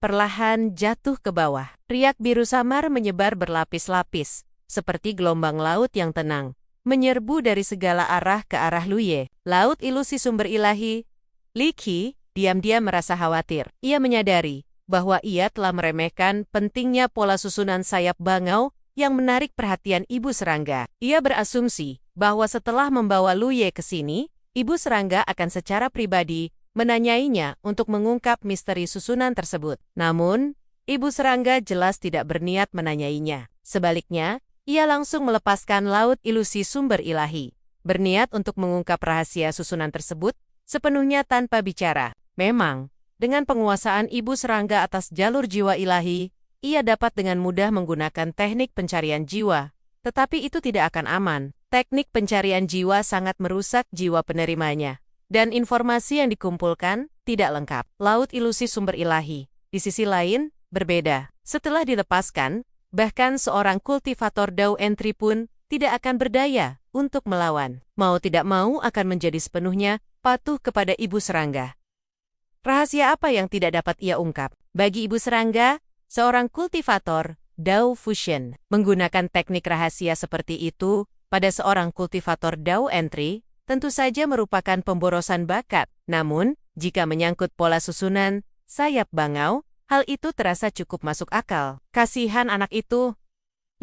S1: Perlahan jatuh ke bawah. Riak biru samar menyebar berlapis-lapis, seperti gelombang laut yang tenang, menyerbu dari segala arah ke arah Lu Ye. Laut ilusi sumber ilahi. Li Qi diam-diam merasa khawatir. Ia menyadari bahwa ia telah meremehkan pentingnya pola susunan sayap bangau yang menarik perhatian ibu serangga. Ia berasumsi bahwa setelah membawa Lu Ye ke sini, ibu serangga akan secara pribadi menanyainya untuk mengungkap misteri susunan tersebut. Namun, ibu serangga jelas tidak berniat menanyainya. Sebaliknya, ia langsung melepaskan laut ilusi sumber ilahi, berniat untuk mengungkap rahasia susunan tersebut sepenuhnya tanpa bicara. Memang, dengan penguasaan ibu serangga atas jalur jiwa ilahi, ia dapat dengan mudah menggunakan teknik pencarian jiwa, tetapi itu tidak akan aman. Teknik pencarian jiwa sangat merusak jiwa penerimanya, dan informasi yang dikumpulkan tidak lengkap. Laut ilusi sumber ilahi, di sisi lain, berbeda. Setelah dilepaskan, bahkan seorang kultivator Dao Entry pun tidak akan berdaya untuk melawan. Mau tidak mau akan menjadi sepenuhnya patuh kepada ibu serangga. Rahasia apa yang tidak dapat ia ungkap? Bagi ibu serangga, seorang kultivator Dao Fusion menggunakan teknik rahasia seperti itu pada seorang kultivator Dao Entry, tentu saja merupakan pemborosan bakat. Namun, jika menyangkut pola susunan sayap bangau, hal itu terasa cukup masuk akal. Kasihan anak itu.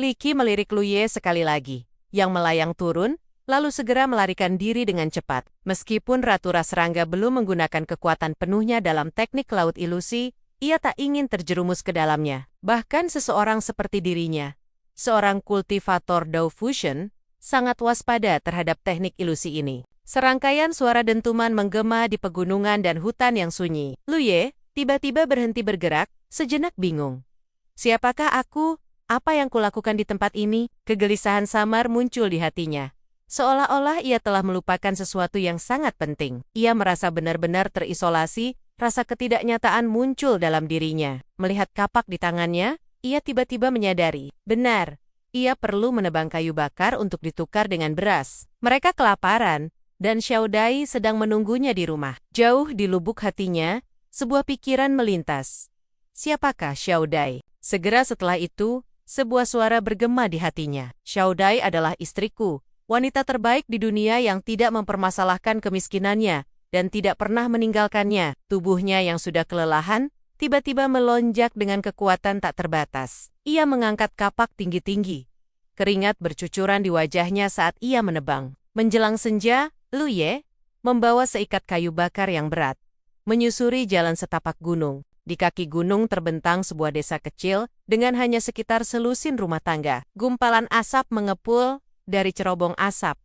S1: Li Qi melirik Lu Ye sekali lagi, yang melayang turun, lalu segera melarikan diri dengan cepat. Meskipun Ratu Ras Serangga belum menggunakan kekuatan penuhnya dalam teknik laut ilusi, ia tak ingin terjerumus ke dalamnya. Bahkan seseorang seperti dirinya, seorang kultivator Dao Fusion, sangat waspada terhadap teknik ilusi ini. Serangkaian suara dentuman menggema di pegunungan dan hutan yang sunyi. Lu Ye tiba-tiba berhenti bergerak, sejenak bingung. Siapakah aku? Apa yang kulakukan di tempat ini? Kegelisahan samar muncul di hatinya. Seolah-olah ia telah melupakan sesuatu yang sangat penting. Ia merasa benar-benar terisolasi, rasa ketidaknyataan muncul dalam dirinya. Melihat kapak di tangannya, ia tiba-tiba menyadari, benar, ia perlu menebang kayu bakar untuk ditukar dengan beras. Mereka kelaparan, dan Xiao Dai sedang menunggunya di rumah. Jauh di lubuk hatinya, sebuah pikiran melintas. Siapakah Xiao Dai? Segera setelah itu, sebuah suara bergema di hatinya. Xiao Dai adalah istriku, wanita terbaik di dunia yang tidak mempermasalahkan kemiskinannya dan tidak pernah meninggalkannya. Tubuhnya yang sudah kelelahan, tiba-tiba melonjak dengan kekuatan tak terbatas. Ia mengangkat kapak tinggi-tinggi. Keringat bercucuran di wajahnya saat ia menebang. Menjelang senja, Lu Ye membawa seikat kayu bakar yang berat, menyusuri jalan setapak gunung. Di kaki gunung terbentang sebuah desa kecil dengan hanya sekitar selusin rumah tangga. Gumpalan asap mengepul dari cerobong asap,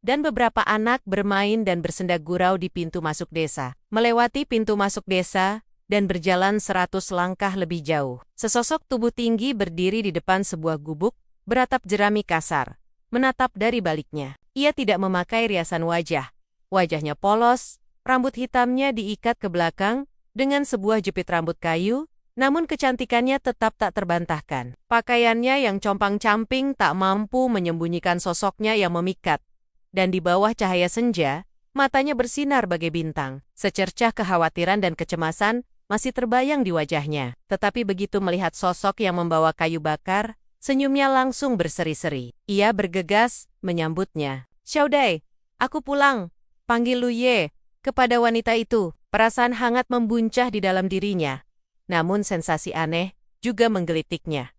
S1: dan beberapa anak bermain dan bersenda gurau di pintu masuk desa. Melewati pintu masuk desa dan berjalan 100 langkah lebih jauh, sesosok tubuh tinggi berdiri di depan sebuah gubuk beratap jerami kasar, menatap dari baliknya. Ia tidak memakai riasan wajah. Wajahnya polos, rambut hitamnya diikat ke belakang dengan sebuah jepit rambut kayu, namun kecantikannya tetap tak terbantahkan. Pakaiannya yang compang-camping tak mampu menyembunyikan sosoknya yang memikat. Dan di bawah cahaya senja, matanya bersinar bagai bintang. Secercah kekhawatiran dan kecemasan masih terbayang di wajahnya. Tetapi begitu melihat sosok yang membawa kayu bakar, senyumnya langsung berseri-seri. Ia bergegas menyambutnya. Xiao Dai, aku pulang, panggil Lu Ye. Kepada wanita itu, perasaan hangat membuncah di dalam dirinya. Namun sensasi aneh juga menggelitiknya.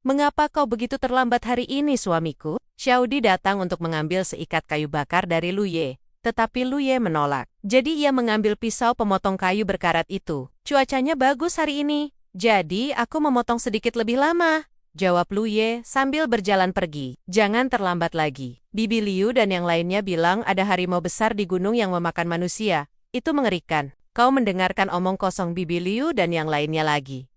S1: Mengapa kau begitu terlambat hari ini, suamiku? Xiao Di datang untuk mengambil seikat kayu bakar dari Lu Ye. Tetapi Lu Ye menolak. Jadi ia mengambil pisau pemotong kayu berkarat itu. Cuacanya bagus hari ini, jadi aku memotong sedikit lebih lama, jawab Lu Ye sambil berjalan pergi. Jangan terlambat lagi. Bibi Liu dan yang lainnya bilang ada harimau besar di gunung yang memakan manusia. Itu mengerikan. Kau mendengarkan omong kosong Bibi Liu dan yang lainnya lagi.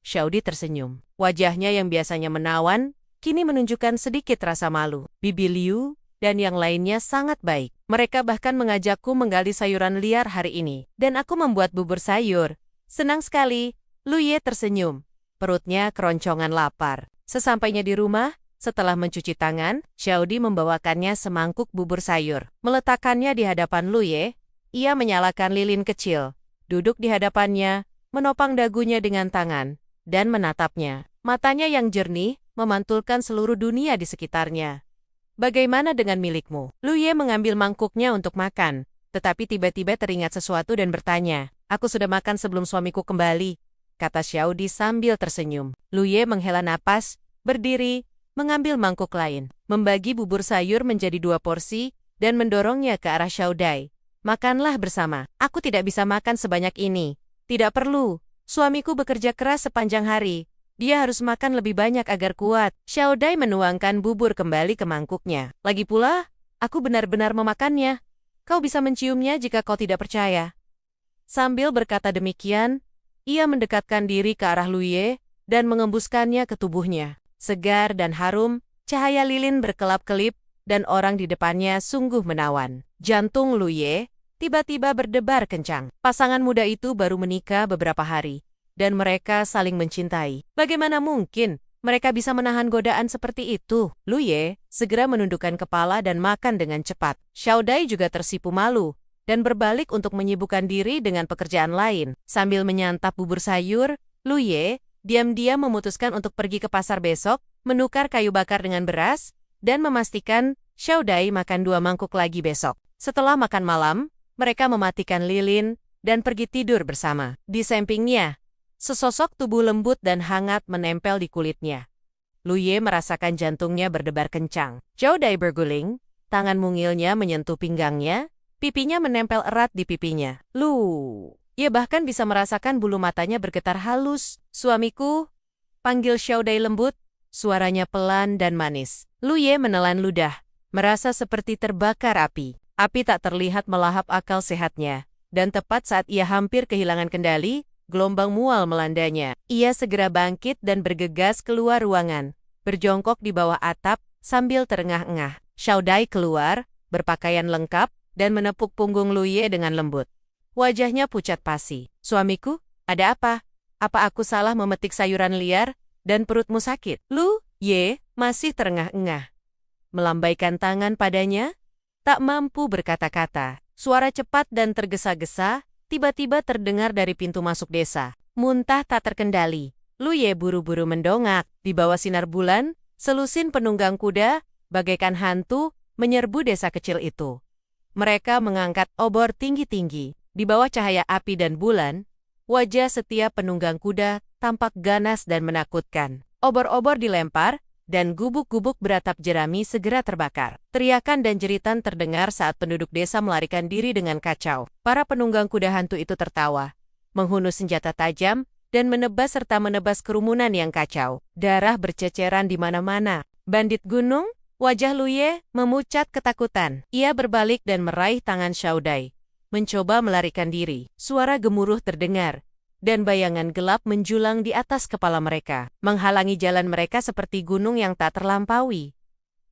S1: Xiao Di tersenyum. Wajahnya yang biasanya menawan, kini menunjukkan sedikit rasa malu. Bibi Liu dan yang lainnya sangat baik. Mereka bahkan mengajakku menggali sayuran liar hari ini. Dan aku membuat bubur sayur. Senang sekali. Lu Ye tersenyum. Perutnya keroncongan lapar. Sesampainya di rumah, setelah mencuci tangan, Xiao Di membawakannya semangkuk bubur sayur. Meletakkannya di hadapan Lu Ye, ia menyalakan lilin kecil. Duduk di hadapannya, menopang dagunya dengan tangan, dan menatapnya. Matanya yang jernih, memantulkan seluruh dunia di sekitarnya. Bagaimana dengan milikmu? Lu Ye mengambil mangkuknya untuk makan, tetapi tiba-tiba teringat sesuatu dan bertanya, aku sudah makan sebelum suamiku kembali, kata Xiao Di sambil tersenyum. Lu Ye menghela napas, berdiri, mengambil mangkuk lain, membagi bubur sayur menjadi 2 porsi, dan mendorongnya ke arah Xiao Dai. Makanlah bersama, aku tidak bisa makan sebanyak ini. Tidak perlu, suamiku bekerja keras sepanjang hari. Dia harus makan lebih banyak agar kuat. Xiao Dai menuangkan bubur kembali ke mangkuknya. Lagi pula, aku benar-benar memakannya. Kau bisa menciumnya jika kau tidak percaya. Sambil berkata demikian, ia mendekatkan diri ke arah Lu Ye dan mengembuskannya ke tubuhnya. Segar dan harum, cahaya lilin berkelap-kelip, dan orang di depannya sungguh menawan. Jantung Lu Ye tiba-tiba berdebar kencang. Pasangan muda itu baru menikah beberapa hari, dan mereka saling mencintai. Bagaimana mungkin mereka bisa menahan godaan seperti itu? Lu Ye segera menundukkan kepala dan makan dengan cepat. Xiao Dai juga tersipu malu, dan berbalik untuk menyibukkan diri dengan pekerjaan lain. Sambil menyantap bubur sayur, Lu Ye diam-diam memutuskan untuk pergi ke pasar besok, menukar kayu bakar dengan beras, dan memastikan Xiao Dai makan 2 mangkuk lagi besok. Setelah makan malam, mereka mematikan lilin dan pergi tidur bersama. Di sampingnya, sesosok tubuh lembut dan hangat menempel di kulitnya. Lu Ye merasakan jantungnya berdebar kencang. Xiao Dai berguling, tangan mungilnya menyentuh pinggangnya, pipinya menempel erat di pipinya. Ia bahkan bisa merasakan bulu matanya bergetar halus. Suamiku, panggil Xiao Dai lembut, suaranya pelan dan manis. Lu Ye menelan ludah, merasa seperti terbakar api. Api tak terlihat melahap akal sehatnya, dan tepat saat ia hampir kehilangan kendali, gelombang mual melandanya. Ia segera bangkit dan bergegas keluar ruangan, berjongkok di bawah atap, sambil terengah-engah. Xiao Dai keluar, berpakaian lengkap, dan menepuk punggung Lu Ye dengan lembut. Wajahnya pucat pasi. Suamiku, ada apa? Apa aku salah memetik sayuran liar, dan perutmu sakit? Lu Ye masih terengah-engah. Melambaikan tangan padanya, tak mampu berkata-kata. Suara cepat dan tergesa-gesa, tiba-tiba terdengar dari pintu masuk desa. Muntah tak terkendali. Lu Ye buru-buru mendongak. Di bawah sinar bulan, selusin penunggang kuda, bagaikan hantu, menyerbu desa kecil itu. Mereka mengangkat obor tinggi-tinggi. Di bawah cahaya api dan bulan, wajah setiap penunggang kuda tampak ganas dan menakutkan. Obor-obor dilempar, dan gubuk-gubuk beratap jerami segera terbakar. Teriakan dan jeritan terdengar saat penduduk desa melarikan diri dengan kacau. Para penunggang kuda hantu itu tertawa, menghunus senjata tajam, dan menebas kerumunan yang kacau. Darah berceceran di mana-mana. Bandit gunung, wajah Lu Ye memucat ketakutan. Ia berbalik dan meraih tangan Xiao Dai, mencoba melarikan diri. Suara gemuruh terdengar, dan bayangan gelap menjulang di atas kepala mereka, menghalangi jalan mereka seperti gunung yang tak terlampaui.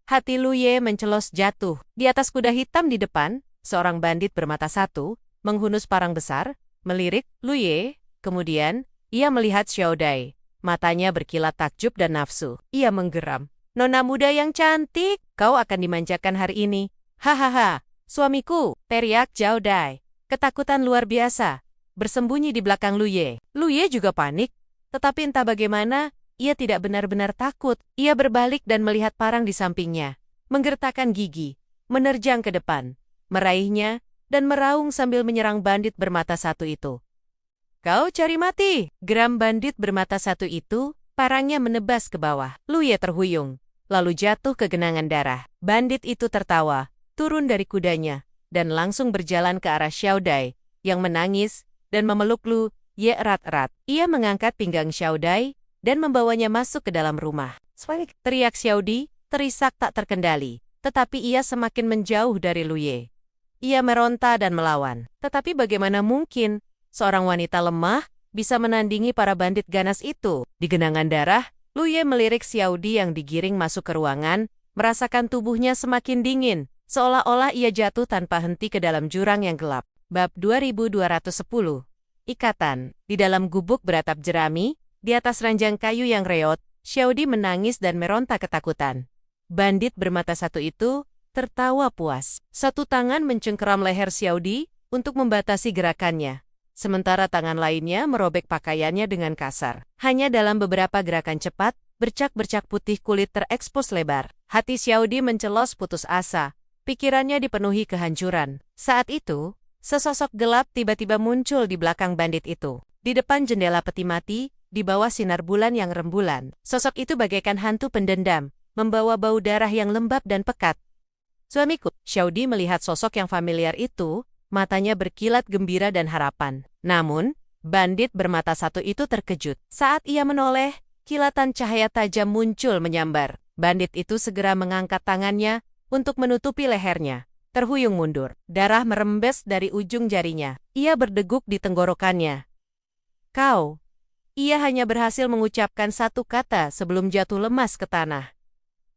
S1: Hati Lu Ye mencelos jatuh. Di atas kuda hitam di depan, seorang bandit bermata satu, menghunus parang besar, melirik Lu Ye. Kemudian, ia melihat Xiao Dai. Matanya berkilat takjub dan nafsu. Ia menggeram. Nona muda yang cantik, kau akan dimanjakan hari ini. Hahaha, suamiku, teriak Xiao Dai. Ketakutan luar biasa bersembunyi di belakang Lu Ye. Lu Ye juga panik, tetapi entah bagaimana, ia tidak benar-benar takut. Ia berbalik dan melihat parang di sampingnya, menggertakkan gigi, menerjang ke depan, meraihnya, dan meraung sambil menyerang bandit bermata satu itu. Kau cari mati, geram bandit bermata satu itu, parangnya menebas ke bawah. Lu Ye terhuyung, lalu jatuh ke genangan darah. Bandit itu tertawa, turun dari kudanya, dan langsung berjalan ke arah Xiao Dai, yang menangis, dan memeluk Lu Ye erat-erat. Ia mengangkat pinggang Xiao Dai, dan membawanya masuk ke dalam rumah. Teriak Xiao Di, terisak tak terkendali, tetapi ia semakin menjauh dari Lu Ye. Ia meronta dan melawan, tetapi bagaimana mungkin seorang wanita lemah bisa menandingi para bandit ganas itu? Di genangan darah, Lu Ye melirik Xiao Di yang digiring masuk ke ruangan, merasakan tubuhnya semakin dingin, seolah-olah ia jatuh tanpa henti ke dalam jurang yang gelap. Bab 2210. Ikatan. Di dalam gubuk beratap jerami, di atas ranjang kayu yang reot, Xiao Di menangis dan meronta ketakutan. Bandit bermata satu itu tertawa puas. Satu tangan mencengkeram leher Xiao Di untuk membatasi gerakannya, sementara tangan lainnya merobek pakaiannya dengan kasar. Hanya dalam beberapa gerakan cepat, bercak-bercak putih kulit terekspos lebar. Hati Xiao Di mencelos putus asa, pikirannya dipenuhi kehancuran. Saat itu, sesosok gelap tiba-tiba muncul di belakang bandit itu. Di depan jendela peti mati, di bawah sinar bulan yang rembulan, sosok itu bagaikan hantu pendendam, membawa bau darah yang lembab dan pekat. Suamiku, Xiao Di melihat sosok yang familiar itu, matanya berkilat gembira dan harapan. Namun, bandit bermata satu itu terkejut. Saat ia menoleh, kilatan cahaya tajam muncul menyambar. Bandit itu segera mengangkat tangannya untuk menutupi lehernya. Terhuyung mundur. Darah merembes dari ujung jarinya. Ia berdeguk di tenggorokannya. Kau. Ia hanya berhasil mengucapkan satu kata sebelum jatuh lemas ke tanah.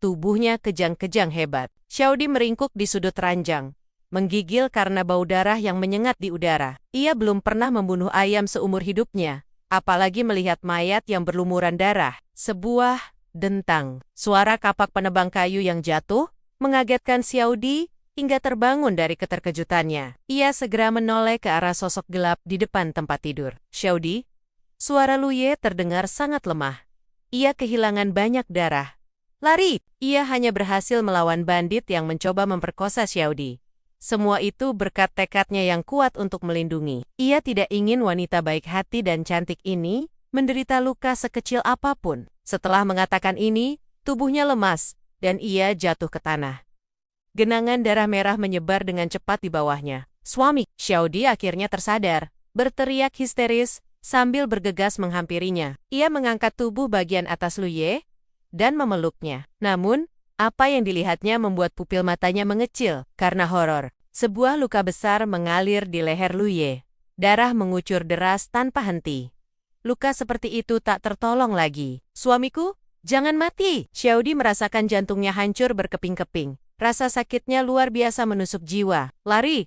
S1: Tubuhnya kejang-kejang hebat. Xiao Di meringkuk di sudut ranjang, menggigil karena bau darah yang menyengat di udara. Ia belum pernah membunuh ayam seumur hidupnya, apalagi melihat mayat yang berlumuran darah. Sebuah dentang. Suara kapak penebang kayu yang jatuh mengagetkan Xiao Di hingga terbangun dari keterkejutannya. Ia segera menoleh ke arah sosok gelap di depan tempat tidur. Xiao Di, suara Lu Ye terdengar sangat lemah. Ia kehilangan banyak darah. Lari! Ia hanya berhasil melawan bandit yang mencoba memperkosa Xiao Di. Semua itu berkat tekadnya yang kuat untuk melindungi. Ia tidak ingin wanita baik hati dan cantik ini menderita luka sekecil apapun. Setelah mengatakan ini, tubuhnya lemas, dan ia jatuh ke tanah. Genangan darah merah menyebar dengan cepat di bawahnya. Suami, Xiao Di akhirnya tersadar, berteriak histeris, sambil bergegas menghampirinya. Ia mengangkat tubuh bagian atas Lu Ye, dan memeluknya. Namun, apa yang dilihatnya membuat pupil matanya mengecil, karena horor. Sebuah luka besar mengalir di leher Lu Ye. Darah mengucur deras tanpa henti. Luka seperti itu tak tertolong lagi. Suamiku, jangan mati! Xiao Di merasakan jantungnya hancur berkeping-keping. Rasa sakitnya luar biasa menusuk jiwa. Lari!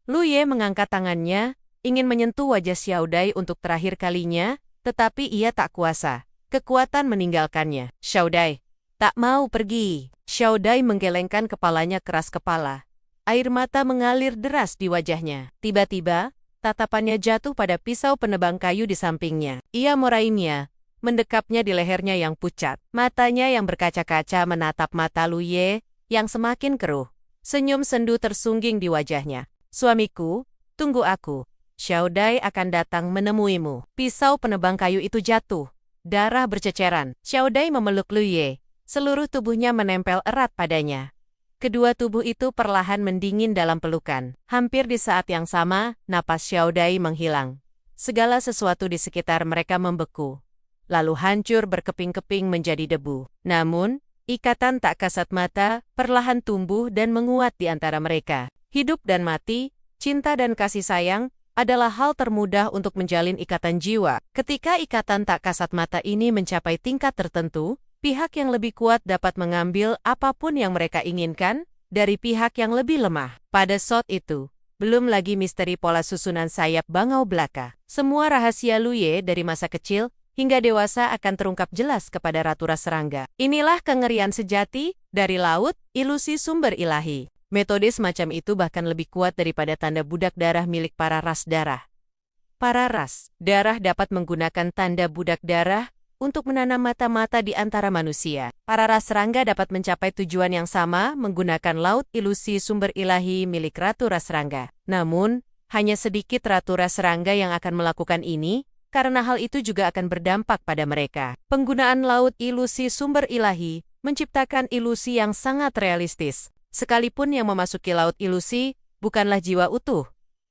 S1: Lu Ye mengangkat tangannya, ingin menyentuh wajah Xiao Dai untuk terakhir kalinya, tetapi ia tak kuasa. Kekuatan meninggalkannya. Xiao Dai tak mau pergi. Xiao Dai menggelengkan kepalanya keras kepala. Air mata mengalir deras di wajahnya. Tiba-tiba, tatapannya jatuh pada pisau penebang kayu di sampingnya. Ia meraihnya, mendekapnya di lehernya yang pucat. Matanya yang berkaca-kaca menatap mata Lu Ye yang semakin keruh. Senyum sendu tersungging di wajahnya. Suamiku, tunggu aku. Xiao Dai akan datang menemuimu. Pisau penebang kayu itu jatuh. Darah berceceran. Xiao Dai memeluk Lu Ye. Seluruh tubuhnya menempel erat padanya. Kedua tubuh itu perlahan mendingin dalam pelukan. Hampir di saat yang sama, napas Xiao Dai menghilang. Segala sesuatu di sekitar mereka membeku. Lalu hancur berkeping-keping menjadi debu. Namun, ikatan tak kasat mata perlahan tumbuh dan menguat di antara mereka. Hidup dan mati, cinta dan kasih sayang, adalah hal termudah untuk menjalin ikatan jiwa. Ketika ikatan tak kasat mata ini mencapai tingkat tertentu, pihak yang lebih kuat dapat mengambil apapun yang mereka inginkan dari pihak yang lebih lemah. Pada saat itu, belum lagi misteri pola susunan sayap bangau belaka. Semua rahasia Lu Ye dari masa kecil hingga dewasa akan terungkap jelas kepada Ratu Ras Serangga. Inilah kengerian sejati dari laut, ilusi sumber ilahi. Metode semacam itu bahkan lebih kuat daripada tanda budak darah milik para ras darah. Para ras darah dapat menggunakan tanda budak darah untuk menanam mata-mata di antara manusia. Para ras serangga dapat mencapai tujuan yang sama menggunakan laut ilusi sumber ilahi milik Ratu Ras Serangga. Namun, hanya sedikit Ratu Ras Serangga yang akan melakukan ini, karena hal itu juga akan berdampak pada mereka. Penggunaan laut ilusi sumber ilahi menciptakan ilusi yang sangat realistis. Sekalipun yang memasuki laut ilusi bukanlah jiwa utuh,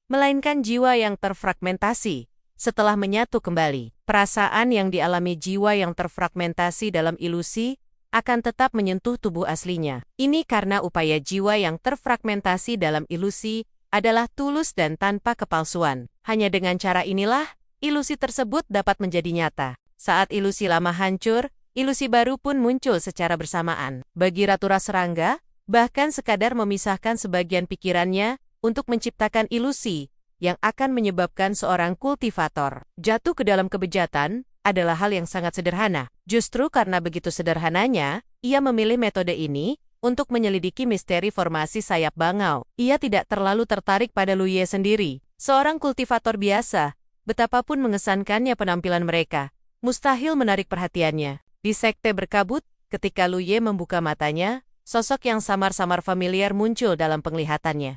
S1: melainkan jiwa yang terfragmentasi. Setelah menyatu kembali, perasaan yang dialami jiwa yang terfragmentasi dalam ilusi akan tetap menyentuh tubuh aslinya. Ini karena upaya jiwa yang terfragmentasi dalam ilusi adalah tulus dan tanpa kepalsuan. Hanya dengan cara inilah, ilusi tersebut dapat menjadi nyata. Saat ilusi lama hancur, ilusi baru pun muncul secara bersamaan. Bagi Ratu Ras Serangga, bahkan sekadar memisahkan sebagian pikirannya untuk menciptakan ilusi yang akan menyebabkan seorang kultivator jatuh ke dalam kebejatan adalah hal yang sangat sederhana. Justru karena begitu sederhananya, ia memilih metode ini untuk menyelidiki misteri formasi sayap bangau. Ia tidak terlalu tertarik pada Lu Ye sendiri. Seorang kultivator biasa, betapapun mengesankannya penampilan mereka, mustahil menarik perhatiannya. Di sekte berkabut, ketika Lu Ye membuka matanya, sosok yang samar-samar familiar muncul dalam penglihatannya.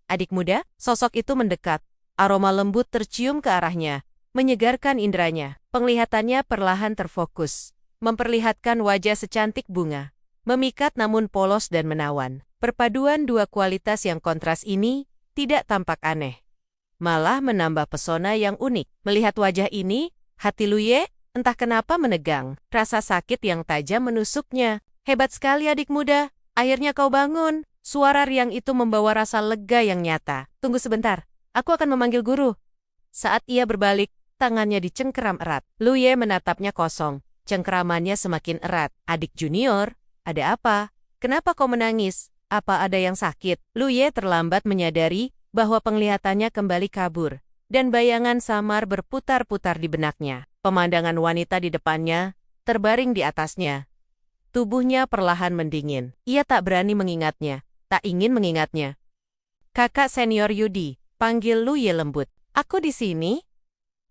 S1: Adik muda, sosok itu mendekat. Aroma lembut tercium ke arahnya, menyegarkan inderanya. Penglihatannya perlahan terfokus, memperlihatkan wajah secantik bunga, memikat namun polos dan menawan. Perpaduan dua kualitas yang kontras ini tidak tampak aneh, malah menambah pesona yang unik. Melihat wajah ini, hati Lu Ye entah kenapa menegang. Rasa sakit yang tajam menusuknya. Hebat sekali adik muda, akhirnya kau bangun. Suara riang itu membawa rasa lega yang nyata. Tunggu sebentar, aku akan memanggil guru. Saat ia berbalik, tangannya dicengkeram erat. Lu Ye menatapnya kosong. Cengkeramannya semakin erat. Adik junior, ada apa? Kenapa kau menangis? Apa ada yang sakit? Lu Ye terlambat menyadari bahwa penglihatannya kembali kabur, dan bayangan samar berputar-putar di benaknya. Pemandangan wanita di depannya terbaring di atasnya. Tubuhnya perlahan mendingin. Ia tak berani mengingatnya. Tak ingin mengingatnya. Kakak senior Yudi, panggil Lu Ye lembut. Aku di sini.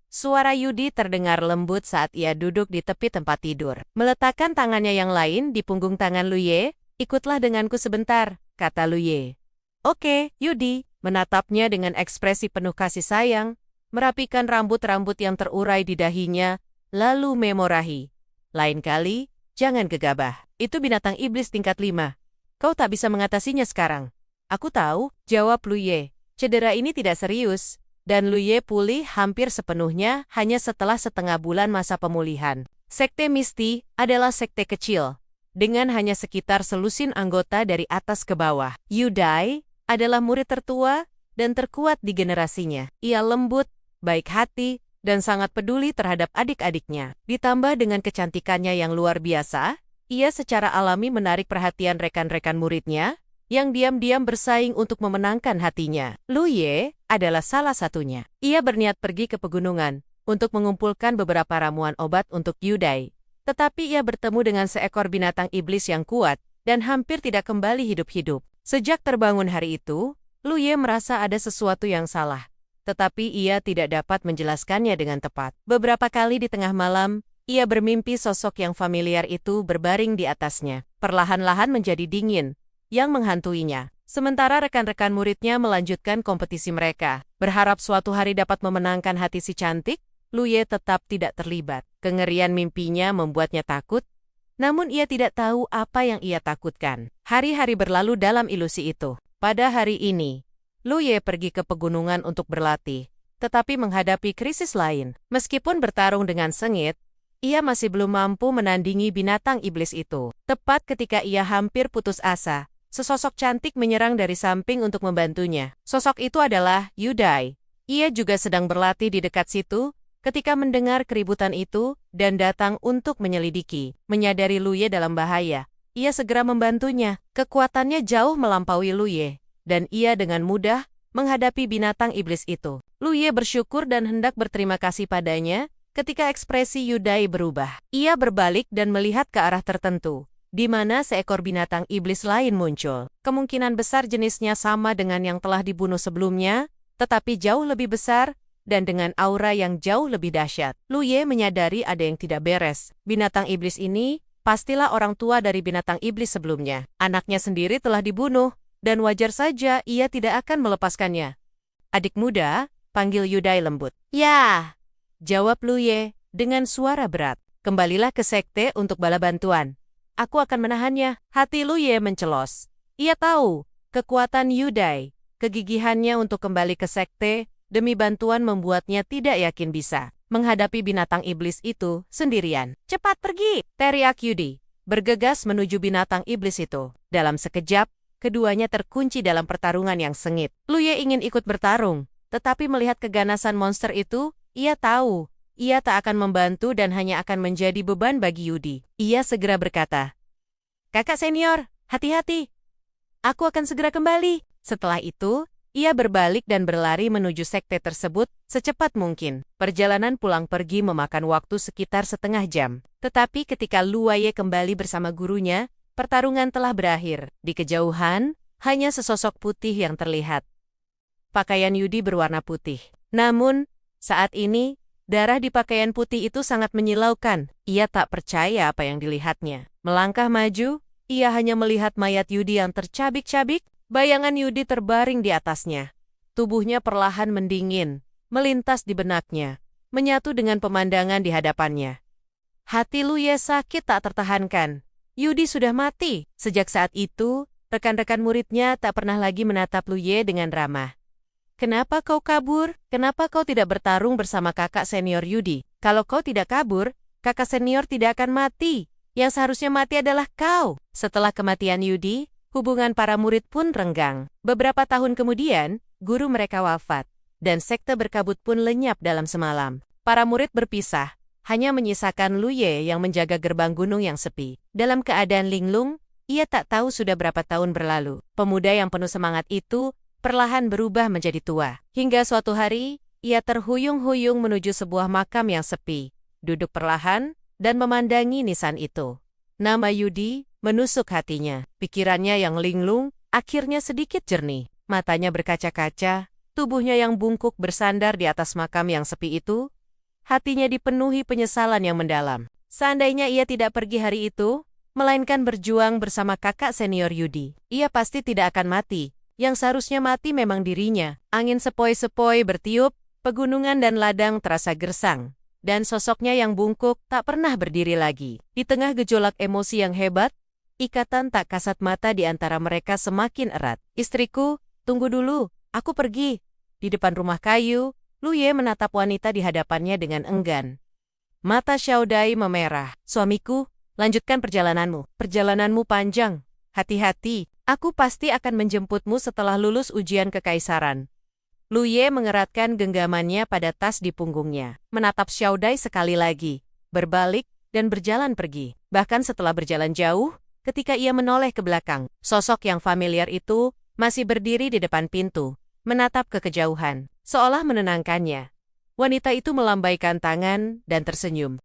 S1: Suara Yudi terdengar lembut saat ia duduk di tepi tempat tidur. Meletakkan tangannya yang lain di punggung tangan Lu Ye, ikutlah denganku sebentar, kata Lu Ye. Oke, Yudi, menatapnya dengan ekspresi penuh kasih sayang, merapikan rambut-rambut yang terurai di dahinya, lalu memorahi. Lain kali, jangan gegabah. Itu binatang iblis tingkat 5. Kau tak bisa mengatasinya sekarang. Aku tahu, jawab Lu Ye. Cedera ini tidak serius, dan Lu Ye pulih hampir sepenuhnya hanya setelah setengah bulan masa pemulihan. Sekte Misti adalah sekte kecil, dengan hanya sekitar selusin anggota dari atas ke bawah. Yu Dai adalah murid tertua dan terkuat di generasinya. Ia lembut, baik hati, dan sangat peduli terhadap adik-adiknya. Ditambah dengan kecantikannya yang luar biasa, ia secara alami menarik perhatian rekan-rekan muridnya, yang diam-diam bersaing untuk memenangkan hatinya. Lu Ye adalah salah satunya. Ia berniat pergi ke pegunungan untuk mengumpulkan beberapa ramuan obat untuk Yudai. Tetapi ia bertemu dengan seekor binatang iblis yang kuat dan hampir tidak kembali hidup-hidup. Sejak terbangun hari itu, Lu Ye merasa ada sesuatu yang salah. Tetapi ia tidak dapat menjelaskannya dengan tepat. Beberapa kali di tengah malam, ia bermimpi sosok yang familiar itu berbaring di atasnya. Perlahan-lahan menjadi dingin, yang menghantuinya. Sementara rekan-rekan muridnya melanjutkan kompetisi mereka. Berharap suatu hari dapat memenangkan hati si cantik, Lu Ye tetap tidak terlibat. Kengerian mimpinya membuatnya takut, namun ia tidak tahu apa yang ia takutkan. Hari-hari berlalu dalam ilusi itu. Pada hari ini, Lu Ye pergi ke pegunungan untuk berlatih, tetapi menghadapi krisis lain. Meskipun bertarung dengan sengit, ia masih belum mampu menandingi binatang iblis itu. Tepat ketika ia hampir putus asa, sesosok cantik menyerang dari samping untuk membantunya. Sosok itu adalah Yudai. Ia juga sedang berlatih di dekat situ, ketika mendengar keributan itu dan datang untuk menyelidiki. Menyadari Lu Ye dalam bahaya, ia segera membantunya. Kekuatannya jauh melampaui Lu Ye, dan ia dengan mudah menghadapi binatang iblis itu. Lu Ye bersyukur dan hendak berterima kasih padanya ketika ekspresi Yudai berubah. Ia berbalik dan melihat ke arah tertentu, di mana seekor binatang iblis lain muncul. Kemungkinan besar jenisnya sama dengan yang telah dibunuh sebelumnya, tetapi jauh lebih besar dan dengan aura yang jauh lebih dahsyat. Lu Ye menyadari ada yang tidak beres. Binatang iblis ini pastilah orang tua dari binatang iblis sebelumnya. Anaknya sendiri telah dibunuh, dan wajar saja ia tidak akan melepaskannya. Adik muda, panggil Yudai lembut. Ya, jawab Lu Ye dengan suara berat. Kembalilah ke sekte untuk bala bantuan. Aku akan menahannya. Hati Lu Ye mencelos. Ia tahu kekuatan Yudai, kegigihannya untuk kembali ke sekte, demi bantuan membuatnya tidak yakin bisa menghadapi binatang iblis itu sendirian. Cepat pergi, teriak Yudi, bergegas menuju binatang iblis itu. Dalam sekejap, keduanya terkunci dalam pertarungan yang sengit. Lu Ye ingin ikut bertarung, tetapi melihat keganasan monster itu, ia tahu ia tak akan membantu dan hanya akan menjadi beban bagi Yudi. Ia segera berkata, "Kakak senior, hati-hati. Aku akan segera kembali." Setelah itu, ia berbalik dan berlari menuju sekte tersebut secepat mungkin. Perjalanan pulang pergi memakan waktu sekitar setengah jam. Tetapi ketika Lu Ye kembali bersama gurunya, pertarungan telah berakhir. Di kejauhan, hanya sesosok putih yang terlihat. Pakaian Yudi berwarna putih. Namun, saat ini, darah di pakaian putih itu sangat menyilaukan. Ia tak percaya apa yang dilihatnya. Melangkah maju, ia hanya melihat mayat Yudi yang tercabik-cabik. Bayangan Yudi terbaring di atasnya. Tubuhnya perlahan mendingin, melintas di benaknya, menyatu dengan pemandangan di hadapannya. Hati Lu Ye sakit tak tertahankan. Yudi sudah mati. Sejak saat itu, rekan-rekan muridnya tak pernah lagi menatap Lu Ye dengan ramah. "Kenapa kau kabur? Kenapa kau tidak bertarung bersama kakak senior Yudi? Kalau kau tidak kabur, kakak senior tidak akan mati. Yang seharusnya mati adalah kau." Setelah kematian Yudi, hubungan para murid pun renggang. Beberapa tahun kemudian, guru mereka wafat, dan sekte berkabut pun lenyap dalam semalam. Para murid berpisah, hanya menyisakan Lu Ye yang menjaga gerbang gunung yang sepi. Dalam keadaan linglung, ia tak tahu sudah berapa tahun berlalu. Pemuda yang penuh semangat itu perlahan berubah menjadi tua. Hingga suatu hari, ia terhuyung-huyung menuju sebuah makam yang sepi, duduk perlahan, dan memandangi nisan itu. Nama Yudi menusuk hatinya. Pikirannya yang linglung akhirnya sedikit jernih. Matanya berkaca-kaca, tubuhnya yang bungkuk bersandar di atas makam yang sepi itu. Hatinya dipenuhi penyesalan yang mendalam. Seandainya ia tidak pergi hari itu, melainkan berjuang bersama kakak senior Yudi, ia pasti tidak akan mati. Yang seharusnya mati memang dirinya. Angin sepoi-sepoi bertiup, pegunungan dan ladang terasa gersang, dan sosoknya yang bungkuk tak pernah berdiri lagi. Di tengah gejolak emosi yang hebat, ikatan tak kasat mata di antara mereka semakin erat. "Istriku, tunggu dulu, aku pergi." Di depan rumah kayu, Lu Ye menatap wanita di hadapannya dengan enggan. Mata Xiaodai memerah. "Suamiku, lanjutkan perjalananmu. Perjalananmu panjang. Hati-hati, aku pasti akan menjemputmu setelah lulus ujian kekaisaran." Lu Ye mengeratkan genggamannya pada tas di punggungnya, menatap Xiaodai sekali lagi, berbalik, dan berjalan pergi. Bahkan setelah berjalan jauh, ketika ia menoleh ke belakang. Sosok yang familiar itu masih berdiri di depan pintu, menatap ke kejauhan, seolah menenangkannya. Wanita itu melambaikan tangan dan tersenyum.